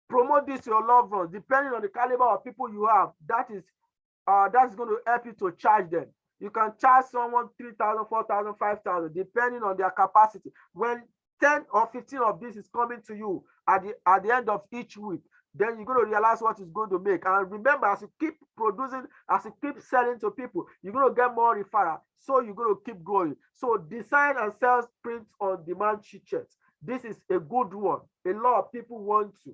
Promote this to your loved ones, depending on the caliber of people you have. That's going to help you to charge them. You can charge someone 3,000, 4,000, 5,000, depending on their capacity. When 10 or 15 of this is coming to you at the end of each week, then you're going to realize what it's going to make. And remember, as you keep producing, as you keep selling to people, you're going to get more referral. So you're going to keep growing. So design and sell print on demand t-shirts. This is a good one. A lot of people want to.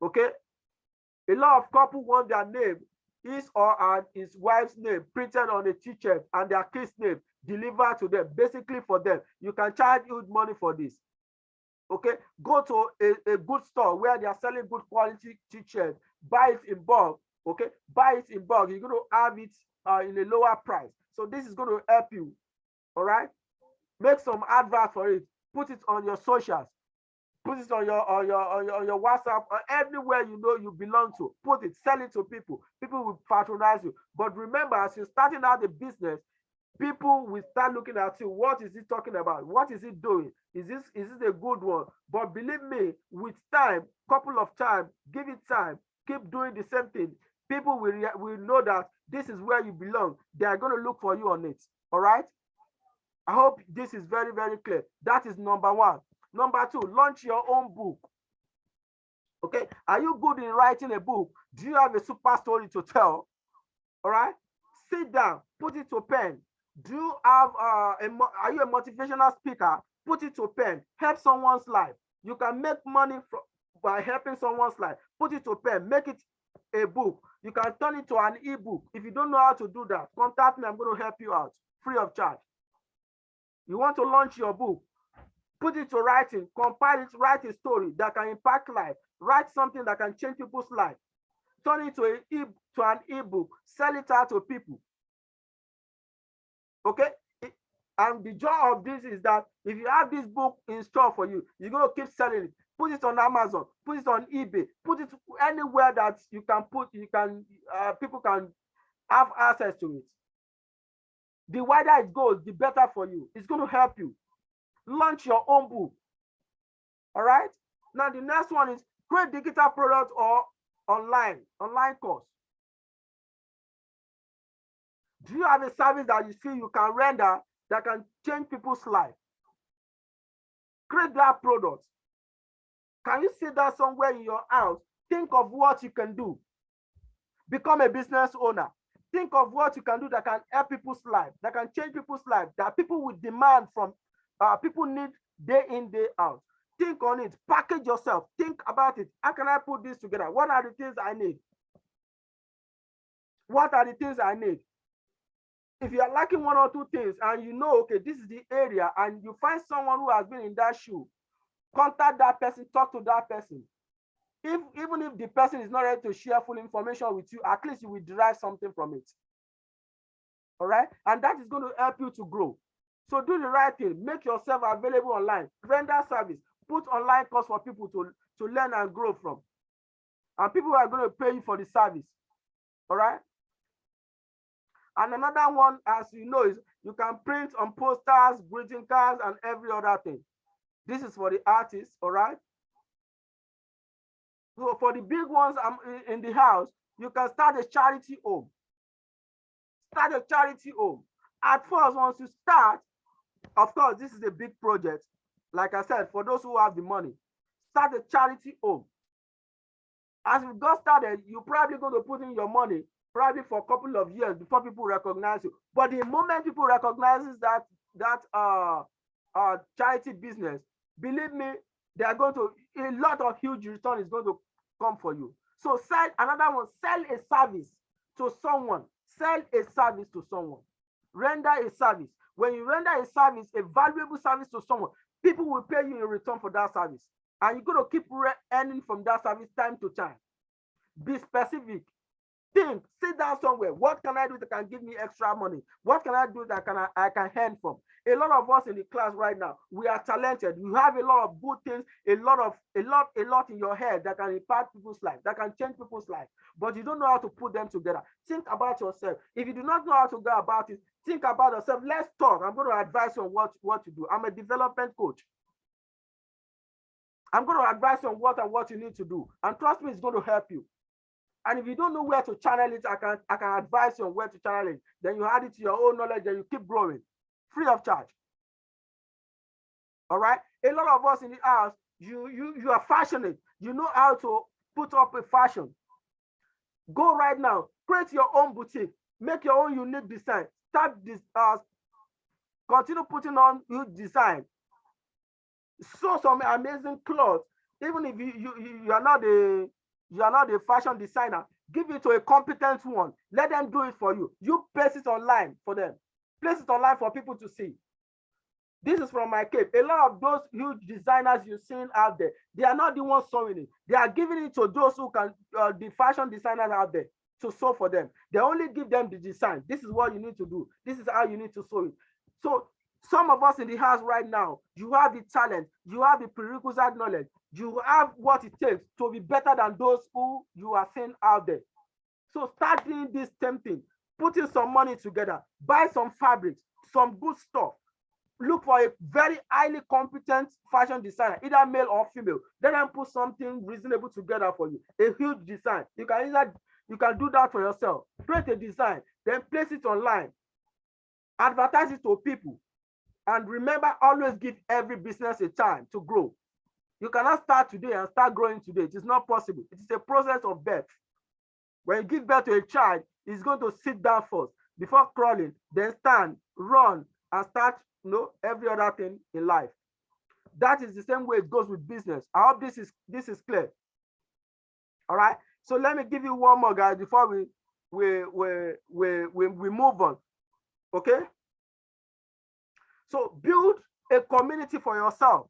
Okay? A lot of couples want their name, his or his wife's name, printed on a t-shirt and their kid's name delivered to them, basically for them. You can charge huge money for this. Okay, go to a good store where they are selling good quality t-shirts, buy it in bulk. Okay, buy it in bulk. You're going to have it in a lower price. So this is going to help you. All right, make some advert for it. Put it on your socials. Put it on your WhatsApp or everywhere you know you belong to. Put it, sell it to people. People will patronize you. But remember, as you're starting out the business, people will start looking at you. What is he talking about? What is he doing? Is this a good one? But believe me, with time, couple of time, give it time, keep doing the same thing. People will know that this is where you belong. They are going to look for you on it. All right. I hope this is very, very clear. That is number one. Number two, launch your own book. Okay. Are you good in writing a book? Do you have a super story to tell? All right. Sit down, put it to pen. Do you have are you a motivational speaker? Put it to pen. Help someone's life. You can make money by helping someone's life. Put it to pen. Make it a book. You can turn it to an ebook. If you don't know how to do that, contact me. I'm going to help you out free of charge. You want to launch your book? Put it to writing. Compile it. Write a story that can impact life. Write something that can change people's life. Turn it to an ebook. Sell it out to people. Okay, and the joy of this is that if you have this book in store for you, you're going to keep selling it. Put it on Amazon, put it on eBay, put it anywhere that you can put. People can have access to it. The wider it goes, the better for you. It's going to help you launch your own book. All right. Now the next one is create digital product or online course. Do you have a service that you feel you can render that can change people's life? Create that product. Can you see that somewhere in your house? Think of what you can do. Become a business owner. Think of what you can do that can help people's life, that can change people's life, that people will demand from, people need day in, day out. Think on it. Package yourself. Think about it. How can I put this together? What are the things I need? What are the things I need? If you are lacking one or two things and you know, okay, this is the area, and you find someone who has been in that shoe, contact that person, talk to that person. Even if the person is not ready to share full information with you, at least you will derive something from it. All right? And that is going to help you to grow. So do the right thing. Make yourself available online. Render service. Put online course for people to learn and grow from. and people are going to pay you for the service. All right. And another one, as you know, is you can print on posters, greeting cards, and every other thing. This is for the artists. All right. So for the big ones in the house, you can start a charity home. Start a charity home. At first, once you start, of course, this is a big project. Like I said, for those who have the money, start a charity home. As you got started, you're probably going to put in your money probably for a couple of years before people recognize you. But the moment people recognizes that charity business, believe me, they are going to, a lot of huge return is going to come for you. So sell another one, sell a service to someone. Sell a service to someone. Render a service. When you render a service, a valuable service to someone, people will pay you in return for that service. And you're going to keep earning from that service time to time. Be specific. Think, sit down somewhere. What can I do that can give me extra money? What can I do that I can earn from? A lot of us in the class right now, we are talented. You have a lot of good things, a lot in your head that can impact people's life, that can change people's life, but you don't know how to put them together. Think about yourself. If you do not know how to go about it, think about yourself. Let's talk. I'm going to advise you on what to do. I'm a development coach. I'm going to advise you on what you need to do. And trust me, it's going to help you. And if you don't know where to channel it, I can advise you on where to channel it. Then you add it to your own knowledge and you keep growing, free of charge. All right. A lot of us in the house, you are fashionate. You know how to put up a fashion. Go right now, create your own boutique, make your own unique design. Start this, continue putting on your design. Sew some amazing clothes. Even if you are not a fashion designer, give it to a competent one. Let them do it for you. You place it online for them. Place it online for people to see. This is from my cape. A lot of those huge designers you've seen out there, they are not the ones sewing it. They are giving it to those who can, the fashion designers out there, to sew for them. They only give them the design. This is what you need to do. This is how you need to sew it. So some of us in the house right now, you have the talent, you have the prerequisite knowledge, you have what it takes to be better than those who you are seeing out there. So start doing this same thing, putting some money together, buy some fabrics, some good stuff. Look for a very highly competent fashion designer, either male or female. Let them put something reasonable together for you. A huge design. You can do that for yourself. Create a design, then place it online. Advertise it to people. And remember, always give every business a time to grow. You cannot start today and start growing today. It is not possible. It is a process of birth. When you give birth to a child, it's going to sit down first before crawling, then stand, run, and start, every other thing in life. That is the same way it goes with business. I hope this is clear. All right. So let me give you one more, guys, before we move on. Okay. So build a community for yourself.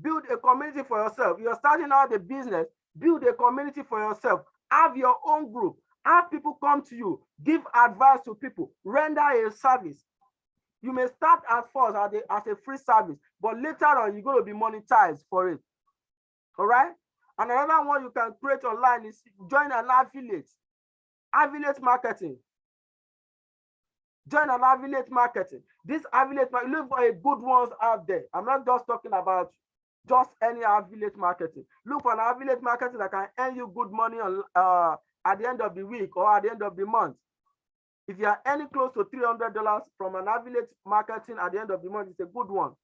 Build a community for yourself. You're starting out a business. Build a community for yourself. Have your own group. Have people come to you. Give advice to people. Render a service. You may start at first as a free service, but later on, you're going to be monetized for it. All right? And another one you can create online is join an affiliate. Affiliate marketing. Join an affiliate marketing. This affiliate marketing, look for a good ones out there. I'm not just talking about just any affiliate marketing. Look for an affiliate marketing that can earn you good money on, at the end of the week or at the end of the month. If you are earning close to $300 from an affiliate marketing at the end of the month, it's a good one.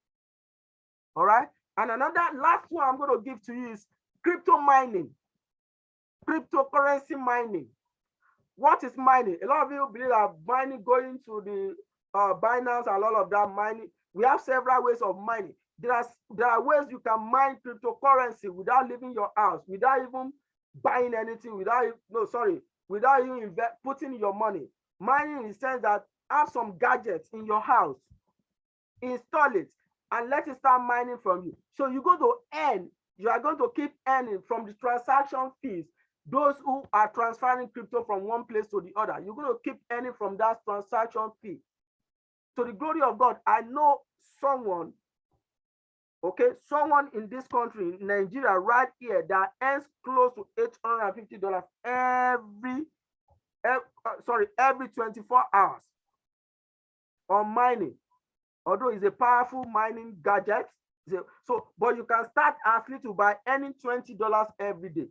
All right. And another last one I'm going to give to you is crypto mining, cryptocurrency mining. What is mining? A lot of people believe that mining going to the Binance and all of that mining. We have several ways of mining. There are ways you can mine cryptocurrency without leaving your house, without even buying anything, without even putting your money. Mining in the sense that have some gadgets in your house, install it, and let it start mining from you. So you're going to earn, you are going to keep earning from the transaction fees. Those who are transferring crypto from one place to the other, you're going to keep earning from that transaction fee. To the glory of God, I know someone, Okay, someone in this country, Nigeria, right here, that earns close to $850 every 24 hours on mining. Although it's a powerful mining gadget, so but you can start as little by earning $20 every day.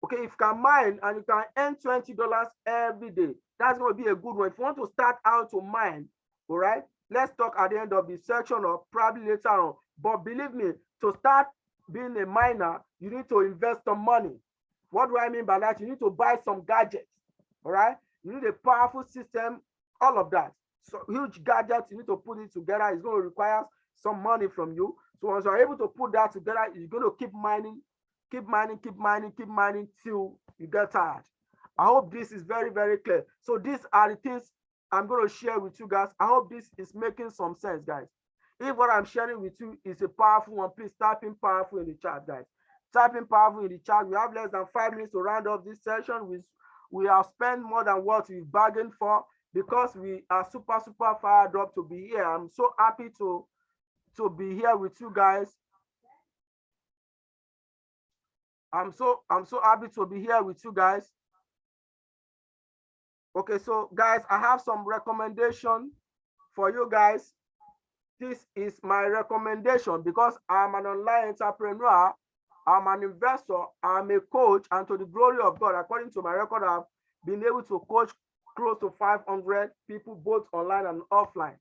Okay, if you can mine and you can earn $20 every day, that's going to be a good one. If you want to start out to mine, all right, let's talk at the end of the section or probably later on. But believe me, to start being a miner, you need to invest some money. What do I mean by that? You need to buy some gadgets, all right? You need a powerful system, all of that. So huge gadgets, you need to put it together. It's going to require some money from you. So once you're able to put that together, you're going to keep mining, keep mining, keep mining, keep mining till you get tired. I hope this is very, very clear. So these are the things I'm going to share with you guys. I hope this is making some sense, guys. If what I'm sharing with you is a powerful one, please type in powerful in the chat, guys. Type in powerful in the chat. We have less than 5 minutes to round up this session. We have spent more than what we bargained for because we are super, super fired up to be here. I'm so happy to be here with you guys. I'm so happy to be here with you guys. Okay, so guys, I have some recommendation for you guys. This is my recommendation because I'm an online entrepreneur, I'm an investor, I'm a coach, and to the glory of God, according to my record, I've been able to coach close to 500 people, both online and offline.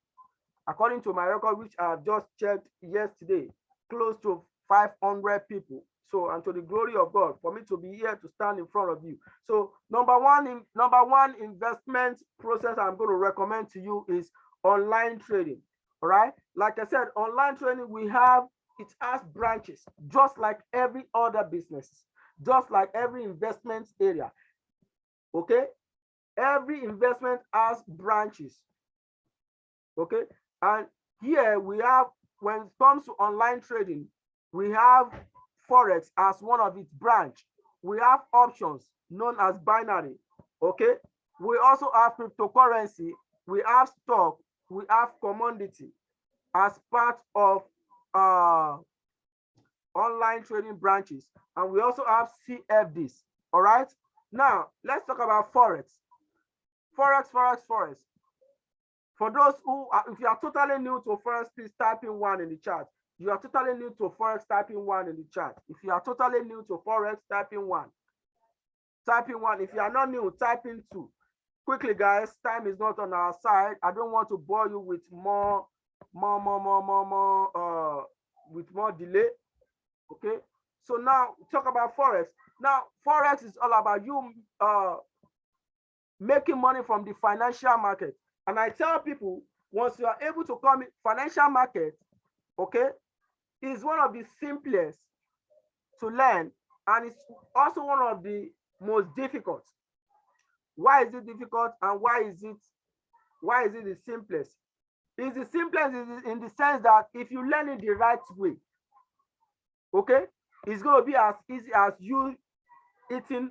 According to my record, which I just checked yesterday, close to 500 people. So, and to the glory of God, for me to be here to stand in front of you. So, number one investment process I'm going to recommend to you is online trading. All right. Like I said, online trading, it has branches, just like every other business, just like every investment area. Okay. Every investment has branches. Okay. And here we have, when it comes to online trading, we have Forex as one of its branch. We have options known as binary. Okay. We also have cryptocurrency. We have stock. We have commodity as part of online trading branches. And we also have CFDs. All right. Now, let's talk about Forex. Forex. For those who are, if you are totally new to Forex, please type in 1 in the chat. You are totally new to Forex, type in 1 in the chat. If you are totally new to Forex, type in 1. Type in 1. If you are not new, type in 2. Quickly, guys, time is not on our side. I don't want to bore you with more delay. Okay. So now talk about Forex. Now, Forex is all about you making money from the financial market. And I tell people, once you are able to come in financial market, okay, is one of the simplest to learn, and it's also one of the most difficult. Why is it difficult, and why is it the simplest? It's the simplest in the sense that if you learn it the right way, okay, it's going to be as easy as you eating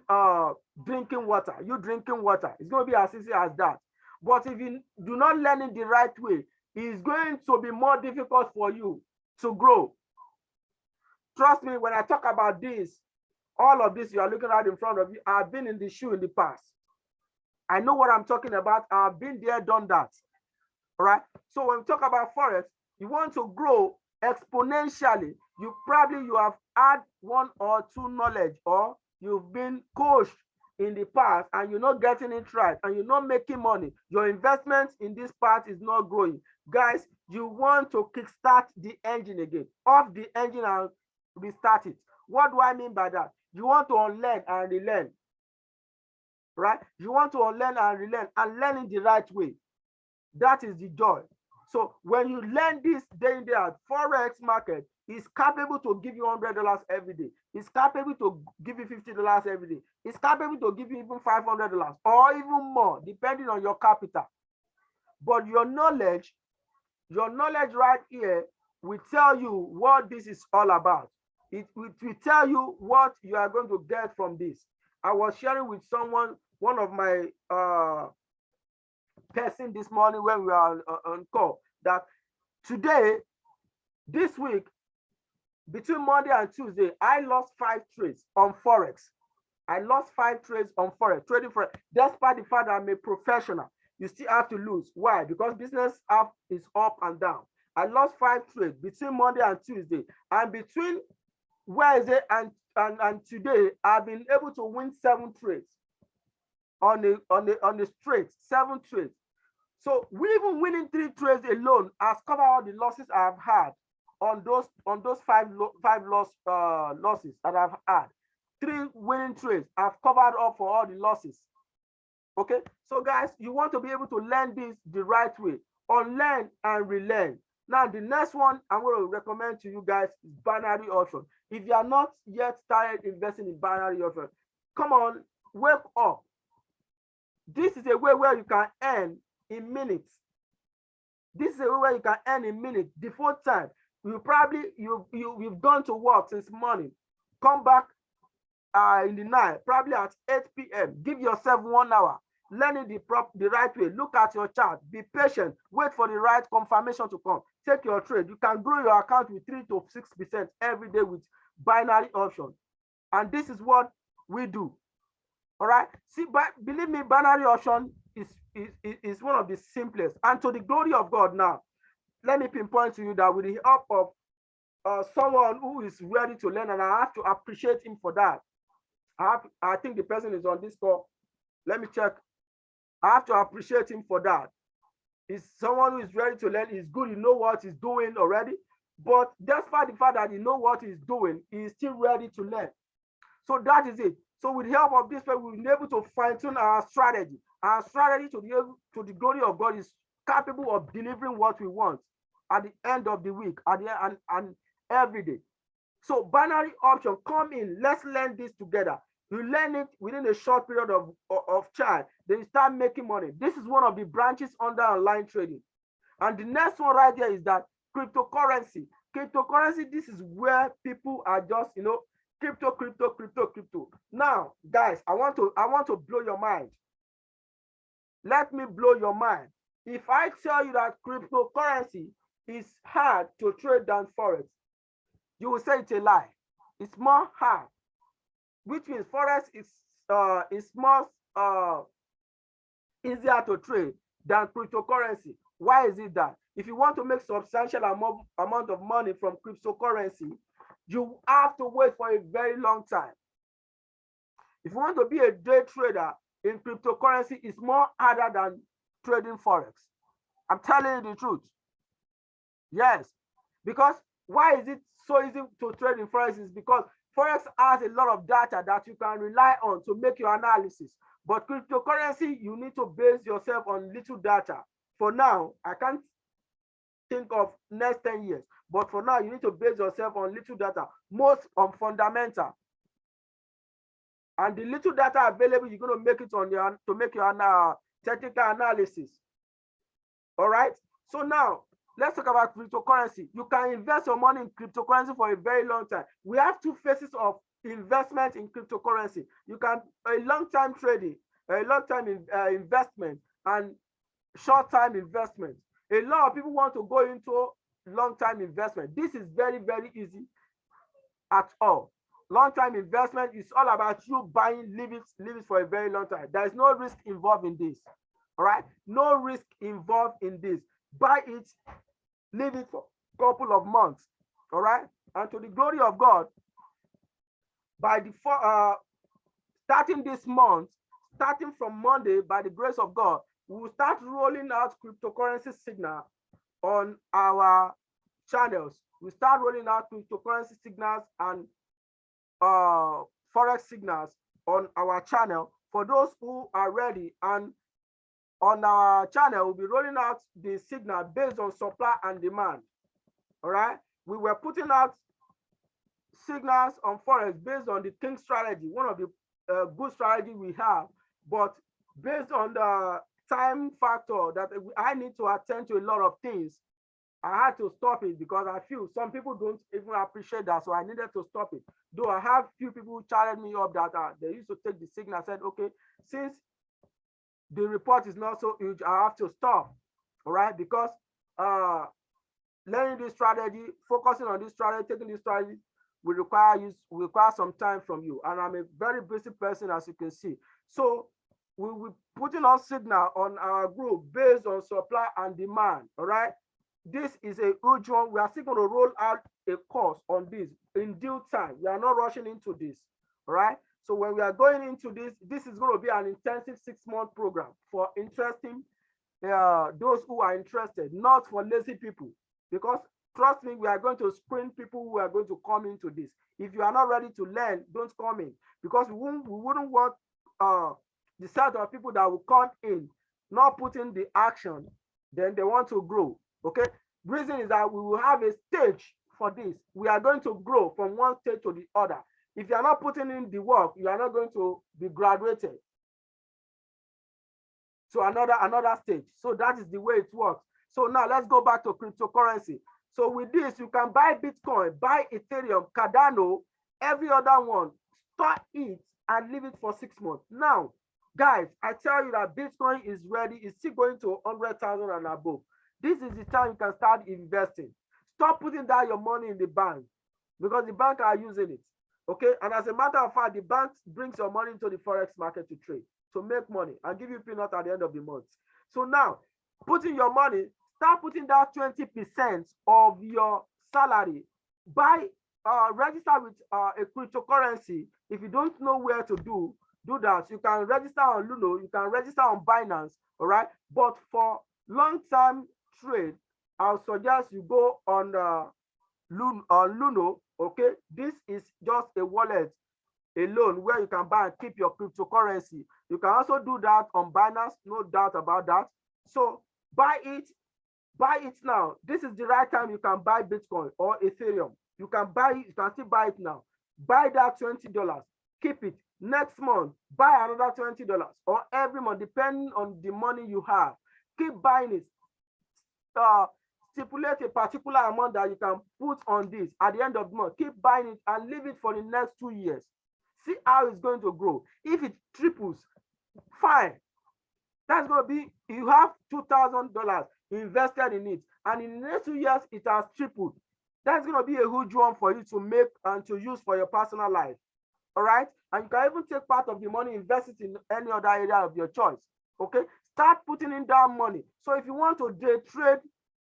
drinking water. It's going to be as easy as that. But if you do not learn it the right way, it's going to be more difficult for you to grow. Trust me, when I talk about this, all of this you are looking at in front of you, I've been in the shoe in the past. I know what I'm talking about. I've been there, done that. All right. So when we talk about Forex, you want to grow exponentially. You have had 1 or 2 knowledge, or you've been coached in the past and you're not getting it right and you're not making money. Your investment in this part is not growing. Guys, you want to kickstart the engine again. Off the engine and restart it. What do I mean by that? You want to unlearn and relearn. Right? You want to unlearn and relearn and learn in the right way. That is the joy. So when you learn this day in, day out, Forex market is capable to give you $100 every day. It's capable to give you $50 every day. It's capable to give you even $500 or even more, depending on your capital. But your knowledge right here will tell you what this is all about. It will tell you what you are going to get from this. I was sharing with someone, one of my person this morning when we are on call, that today This week, between Monday and Tuesday, I lost 5 trades on Forex. I lost 5 trades on Forex, trading Forex. Despite the fact that I'm a professional, you still have to lose. Why? Because business up is up and down. I lost 5 trades between Monday and Tuesday. And between Wednesday and today, I've been able to win 7 trades on the straight, 7 trades. So we even winning 3 trades alone has covered all the losses I've had on those five losses that I've had. 3 winning trades I've covered up for all the losses. Okay, so guys, you want to be able to learn this the right way, unlearn and relearn. Now, the next one I'm going to recommend to you guys is binary option. If you are not yet started investing in binary option, come on, wake up. This is a way where you can earn in minutes. This is a way where you can earn in minutes. Default time. You've gone to work since morning, come back in the night, probably at 8 p.m. Give yourself 1 hour. Learn it the right way. Look at your chart. Be patient. Wait for the right confirmation to come. Take your trade. You can grow your account with 3 to 6% every day with binary option. And this is what we do. All right. See, but believe me, binary option is one of the simplest. And to the glory of God now, let me pinpoint to you that with the help of someone who is ready to learn, and I have to appreciate him for that. I think the person is on this call. Let me check. I have to appreciate him for that. He's someone who is ready to learn. He's good. He know what he's doing already. But despite the fact that he know what he's doing, he is still ready to learn. So that is it. So with the help of this, we'll be able to fine-tune our strategy. Our strategy to the glory of God is capable of delivering what we want at the end of the week, at the end and every day. So binary option, come in. Let's learn this together. You learn it within a short period of time. Then you start making money. This is one of the branches under online trading. And the next one right here is that cryptocurrency. Cryptocurrency, this is where people are just, crypto. Now, guys, I want to blow your mind. Let me blow your mind. If I tell you that cryptocurrency is hard to trade than Forex, you will say it's a lie. It's more hard, which means Forex is more easier to trade than cryptocurrency. Why is it that? If you want to make substantial amount of money from cryptocurrency, you have to wait for a very long time. If you want to be a day trader in cryptocurrency, it's more harder than trading Forex. I'm telling you the truth. Yes, because why is it so easy to trade in Forex? Is because Forex has a lot of data that you can rely on to make your analysis. But cryptocurrency, you need to base yourself on little data. For now, I can't think of next 10 years. But for now, you need to base yourself on little data, most on fundamental. And the little data available, you're going to make it on your to make your technical analysis. All right. So now let's talk about cryptocurrency. You can invest your money in cryptocurrency for a very long time. We have 2 phases of investment in cryptocurrency. You can a long-term trading, a long-term investment, and short-term investment. A lot of people want to go into long-term investment. This is very, very easy at all. Long-term investment is all about you buying, leave it for a very long time. There is no risk involved in this. All right, no risk involved in this. Buy it, leave it for a couple of months. All right, and to the glory of God, by the starting this month, starting from Monday, by the grace of God, we will start rolling out cryptocurrency signal on our channels. We start rolling out cryptocurrency signals and Forex signals on our channel for those who are ready. And on our channel, we'll be rolling out the signal based on supply and demand. All right. We were putting out signals on Forex based on the King strategy, one of the good strategy we have, but based on the time factor that I need to attend to a lot of things, I had to stop it because I feel some people don't even appreciate that. So I needed to stop it. Though I have few people who challenged me up that they used to take the signal, said, okay, since the report is not so huge, I have to stop. All right, because learning this strategy, focusing on this strategy, taking this strategy will require some time from you. And I'm a very busy person, as you can see. So we will putting on signal on our group based on supply and demand. All right. This is a huge one. We are still going to roll out a course on this in due time. We are not rushing into this. All right. So when we are going into this, this is going to be an intensive 6-month program for interesting those who are interested, not for lazy people. Because trust me, we are going to screen people who are going to come into this. If you are not ready to learn, don't come in, because we wouldn't want uh, the set of people that will come in, not put in the action, then they want to grow. Okay. Reason is that we will have a stage for this. We are going to grow from one stage to the other. If you are not putting in the work, you are not going to be graduated to another stage. So that is the way it works. So now let's go back to cryptocurrency. So with this, you can buy Bitcoin, buy Ethereum, Cardano, every other one, store it and leave it for 6 months. Now, guys, I tell you that Bitcoin is ready. It's still going to 100,000 and above. This is the time you can start investing. Stop putting down your money in the bank, because the bank are using it. Okay. And as a matter of fact, the bank brings your money into the forex market to trade, to make money and give you peanut at the end of the month. So now, putting your money, start putting down 20% of your salary. Register with a cryptocurrency. If you don't know where to do that, you can register on Luno, you can register on Binance. All right. But for long-term trade, I'll suggest you go on Luno. Okay. This is just a wallet alone where you can buy and keep your cryptocurrency. You can also do that on Binance, no doubt about that. So buy it now. This is the right time you can buy Bitcoin or Ethereum. You can buy it, you can still buy it now. Buy that $20, keep it. Next month, buy another $20, or every month, depending on the money you have. Keep buying it. Stipulate a particular amount that you can put on this at the end of the month. Keep buying it and leave it for the next 2 years. See how it's going to grow. If it triples, fine. That's going to be, you have $2,000 invested in it, and in the next 2 years, it has tripled. That's going to be a huge one for you to make and to use for your personal life. All right. And you can even take part of the money, invest it in any other area of your choice. Okay. Start putting in that money. So if you want to day trade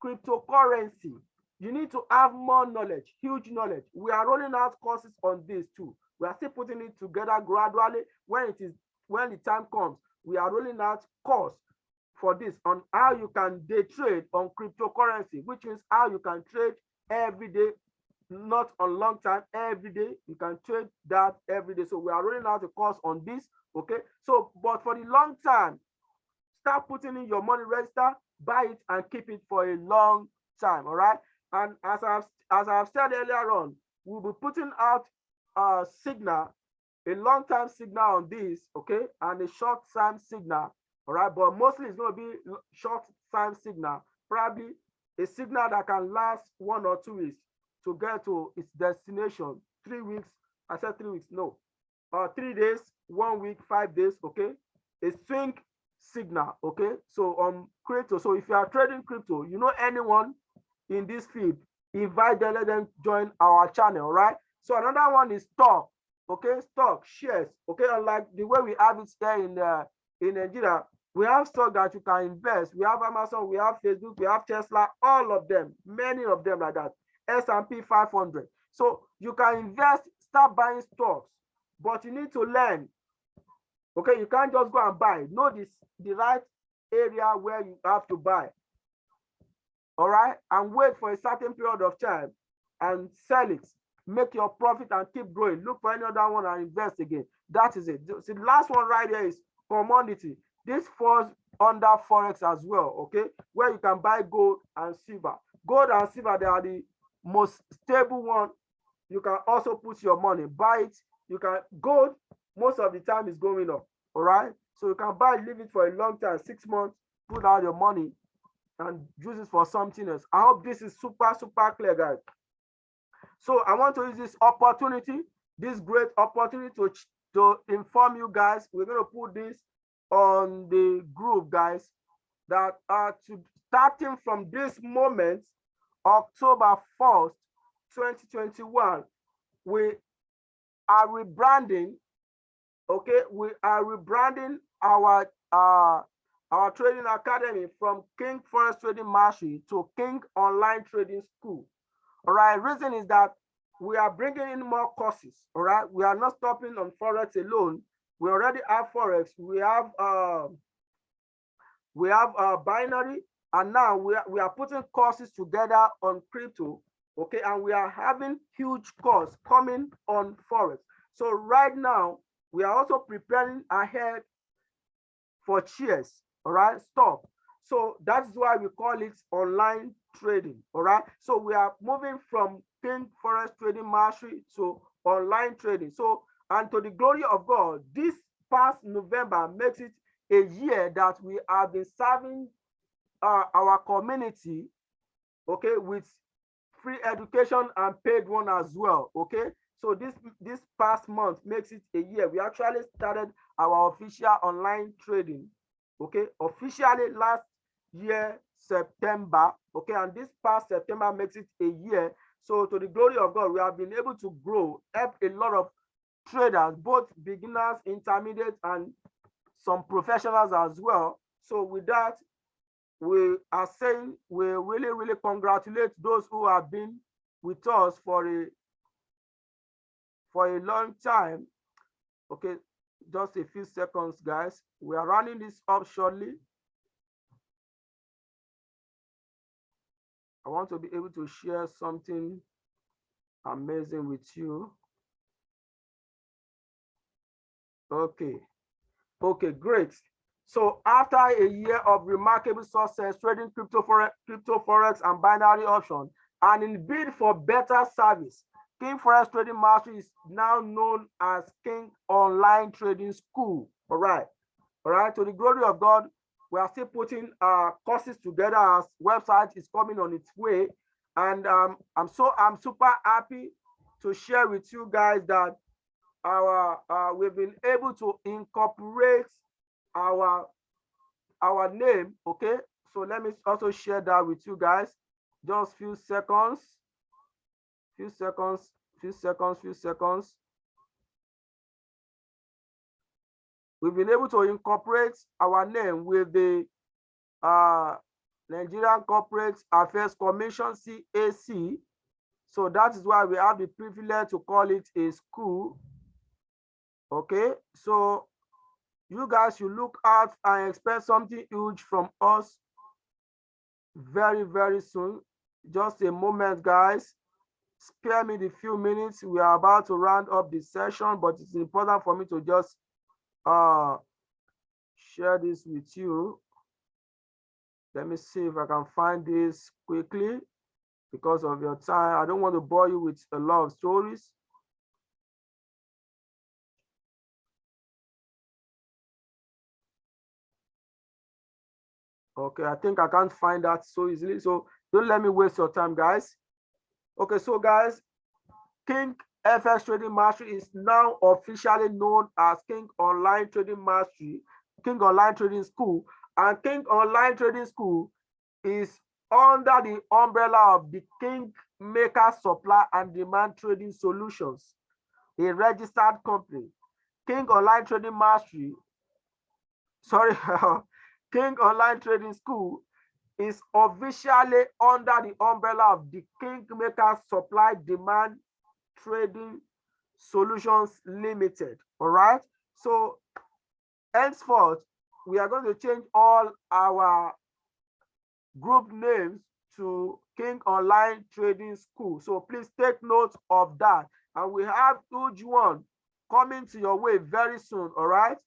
cryptocurrency, you need to have more knowledge, huge knowledge. We are rolling out courses on this too. We are still putting it together gradually. When the time comes, we are rolling out course for this on how you can day trade on cryptocurrency, which means how you can trade every day, not on long time, every day. You can trade that every day. So we are rolling out a course on this. Okay. So, but for the long time, start putting in your money, register, buy it, and keep it for a long time. All right. And as I've said earlier on, we'll be putting out a signal, a long-term signal on this, okay, and a short-term signal. All right. But mostly it's going to be short-term signal, probably a signal that can last 1 or 2 weeks to get to its destination. 3 weeks. I said 3 weeks. No. 3 days, 1 week, 5 days. Okay. A swing signal. Okay. So crypto. So if you are trading crypto, you know anyone in this field, invite them, let them join our channel. All right. So another one is stock. Okay. Stock shares. Okay. Unlike the way we have it here in Nigeria, we have stock that you can invest. We have Amazon, we have Facebook, we have Tesla, all of them, many of them like that. S&P 500. So you can invest, start buying stocks, but you need to learn. Okay, you can't just go and buy. Know the right area where you have to buy. All right, and wait for a certain period of time and sell it. Make your profit and keep growing. Look for any other one and invest again. That is it. So the last one right here is commodity. This falls under forex as well, okay, where you can buy gold and silver. Gold and silver, they are the most stable one. You can also put your money, buy it. You can, gold most of the time is going up. All right, so you can buy, leave it for a long time, 6 months, put out your money and use it for something else. I hope this is super clear, guys. So I want to use this opportunity, this great opportunity to inform you guys. We're going to put this on the group, guys, that are starting from this moment October 1st, 2021, we are rebranding. Okay, we are rebranding our trading academy from King Forex Trading Mastery to King Online Trading School. All right, reason is that we are bringing in more courses. All right, we are not stopping on Forex alone. We already have Forex. We have binary, and now we are putting courses together on crypto. Okay, and we are having huge course coming on Forex. So right now we are also preparing ahead for shares. All right, stop. So that's why we call it online trading. All right, so we are moving from King Forex Trading Mastery to online trading. So, and to the glory of God, this past November makes it a year that we have been serving our community, okay, with free education and paid one as well. Okay, so this past month makes it a year. We actually started our official online trading, okay, officially last year September. Okay, and this past September makes it a year. So to the glory of God, we have been able to grow, help a lot of traders, both beginners, intermediate, and some professionals as well. So with that, we are saying we really congratulate those who have been with us for a long time. Okay, just a few seconds, guys. We are running this up shortly. I want to be able to share something amazing with you. Okay, great. So after a year of remarkable success trading crypto forex and binary options, and in bid for better service, King Forex Trading Mastery is now known as King Online Trading School. All right. To the glory of God, we are still putting courses together as website is coming on its way, and I'm super happy to share with you guys that we've been able to incorporate our name. Okay, so let me also share that with you guys. Just few seconds. We've been able to incorporate our name with the Nigerian Corporate Affairs Commission, CAC. So that is why we have the privilege to call it a school. Okay, so you guys should look out and expect something huge from us very soon. Just a moment, guys. Spare me the few minutes. We are about to round up the session, but it's important for me to just share this with you. Let me see if I can find this quickly because of your time. I don't want to bore you with a lot of stories. Okay, I think I can't find that so easily. So don't let me waste your time, guys. Okay, so guys, King FX Trading Mastery is now officially known as King Online Trading Mastery, King Online Trading School, and King Online Trading School is under the umbrella of the King Maker Supply and Demand Trading Solutions, a registered company. King Online Trading Mastery, King Online Trading School is officially under the umbrella of the Kingmaker Supply Demand Trading Solutions Limited. All right. So henceforth, we are going to change all our group names to King Online Trading School. So please take note of that. And we have huge one coming to your way very soon. All right.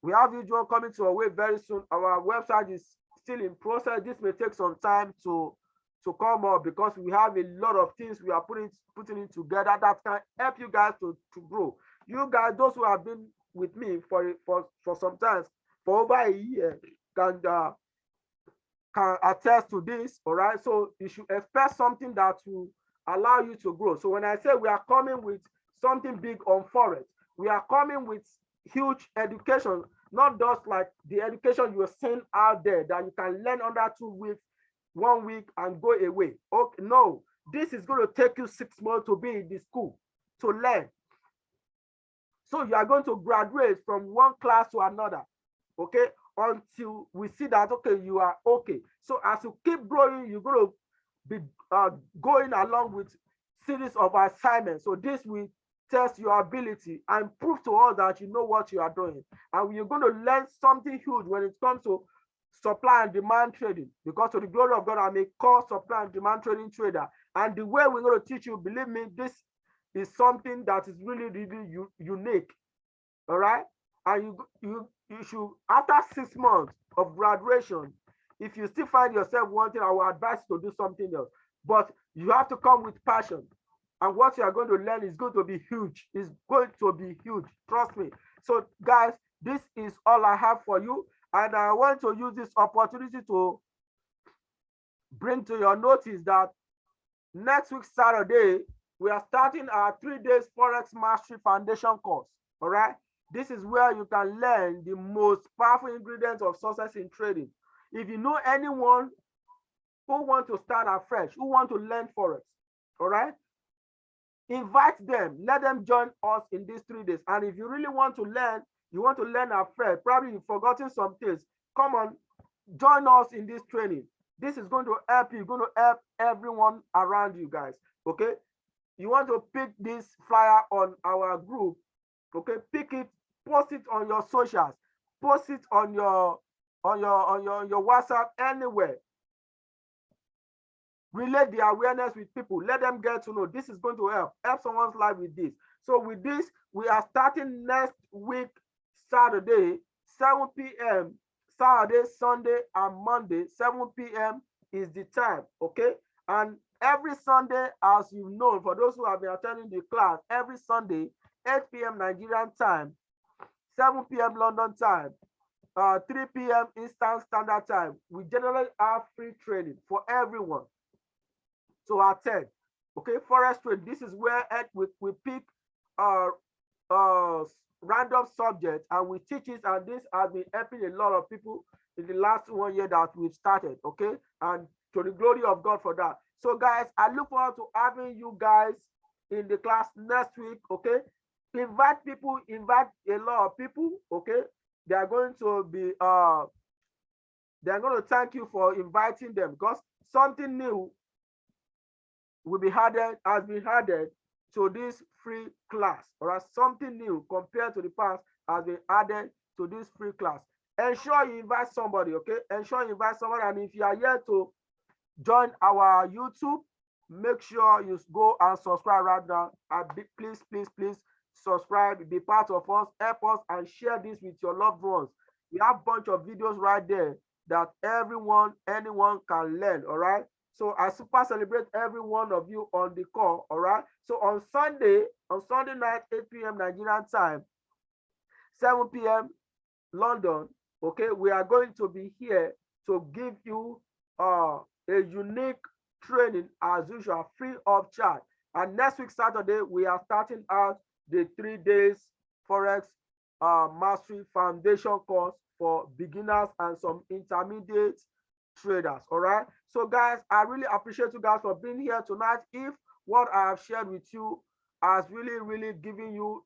We have huge one coming to our way very soon. Our website is still in process. This may take some time to come up because we have a lot of things we are putting it together that can help you guys to grow. You guys, those who have been with me for some time, for over a year, can attest to this. All right, so you should expect something that will allow you to grow. So when I say we are coming with something big on Forex, we are coming with huge education, not just like the education you are seeing out there that you can learn under 2 weeks 1 week and go away. Okay, no, this is going to take you 6 months to be in the school to learn. So you are going to graduate from one class to another, okay, until we see that, okay, you are okay. So as you keep growing, you're going to be going along with series of assignments. So this will test your ability and prove to us that you know what you are doing. And you're going to learn something huge when it comes to supply and demand trading, because to the glory of God, I'm a core supply and demand trading trader. And the way we're going to teach you, believe me, this is something that is really, really unique. All right. And you should, after 6 months of graduation, if you still find yourself wanting, I will advise you to do something else. But you have to come with passion. And what you are going to learn is going to be huge. It's going to be huge. Trust me. So, guys, this is all I have for you. And I want to use this opportunity to bring to your notice that next week, Saturday, we are starting our 3 days Forex Mastery Foundation course. All right. This is where you can learn the most powerful ingredients of success in trading. If you know anyone who want to start afresh, who want to learn Forex, all right, invite them, let them join us in these 3 days. And if you really want to learn, you want to learn afresh, probably you've forgotten some things, come on, join us in this training. This is going to help you, going to help everyone around you guys, okay? You want to pick this flyer on our group, okay? Pick it, post it on your socials, post it on your WhatsApp, anywhere. Relate the awareness with people. Let them get to know. This is going to help someone's life with this. So with this, we are starting next week, Saturday, 7 p.m. Saturday, Sunday, and Monday, 7 p.m. is the time, okay? And every Sunday, as you know, for those who have been attending the class, every Sunday, 8 p.m. Nigerian time, 7 p.m. London time, 3 p.m. Eastern Standard Time, we generally have free training for everyone to attend. Okay, Forex trade. This is where we pick random subjects and we teach it, and this has been helping a lot of people in the last 1 year that we've started. Okay, and to the glory of God for that. So guys, I look forward to having you guys in the class next week. Okay, invite people, invite a lot of people. Okay, they are going to be they're going to thank you for inviting them, because something new will be added, has been added to this free class, or something new compared to the past has been added to this free class. Ensure you invite somebody, okay? Ensure you invite somebody, and if you are here to join our YouTube, make sure you go and subscribe right now. And please, please, please subscribe, be part of us, help us, and share this with your loved ones. We have a bunch of videos right there that anyone can learn, all right? So I super celebrate every one of you on the call, all right? So on Sunday night, 8 p.m. Nigerian time, 7 p.m. London, okay, we are going to be here to give you a unique training as usual, free of charge. And next week, Saturday, we are starting out the 3 days Forex Mastery Foundation course for beginners and some intermediate traders. All right. So guys, I really appreciate you guys for being here tonight. If what I have shared with you has really given you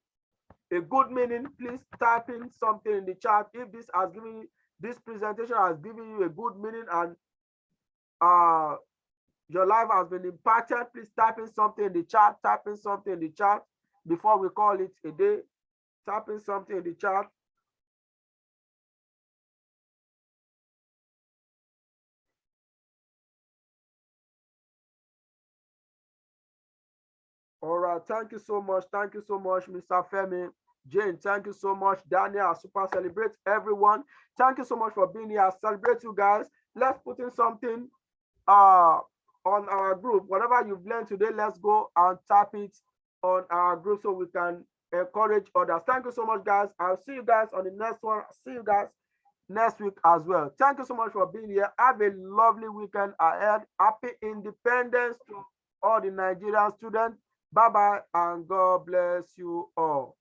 a good meaning, please type in something in the chat. If this presentation has given you a good meaning and your life has been impacted, please type in something in the chat. Type in something in the chat before we call it a day. Type in something in the chat. All right, thank you so much. Thank you so much, Mr. Femi. Jane, thank you so much. Daniel, I super celebrate everyone. Thank you so much for being here. I celebrate you guys. Let's put in something on our group. Whatever you've learned today, let's go and tap it on our group so we can encourage others. Thank you so much, guys. I'll see you guys on the next one. See you guys next week as well. Thank you so much for being here. Have a lovely weekend ahead. Happy Independence to all the Nigerian students. Bye-bye and God bless you all.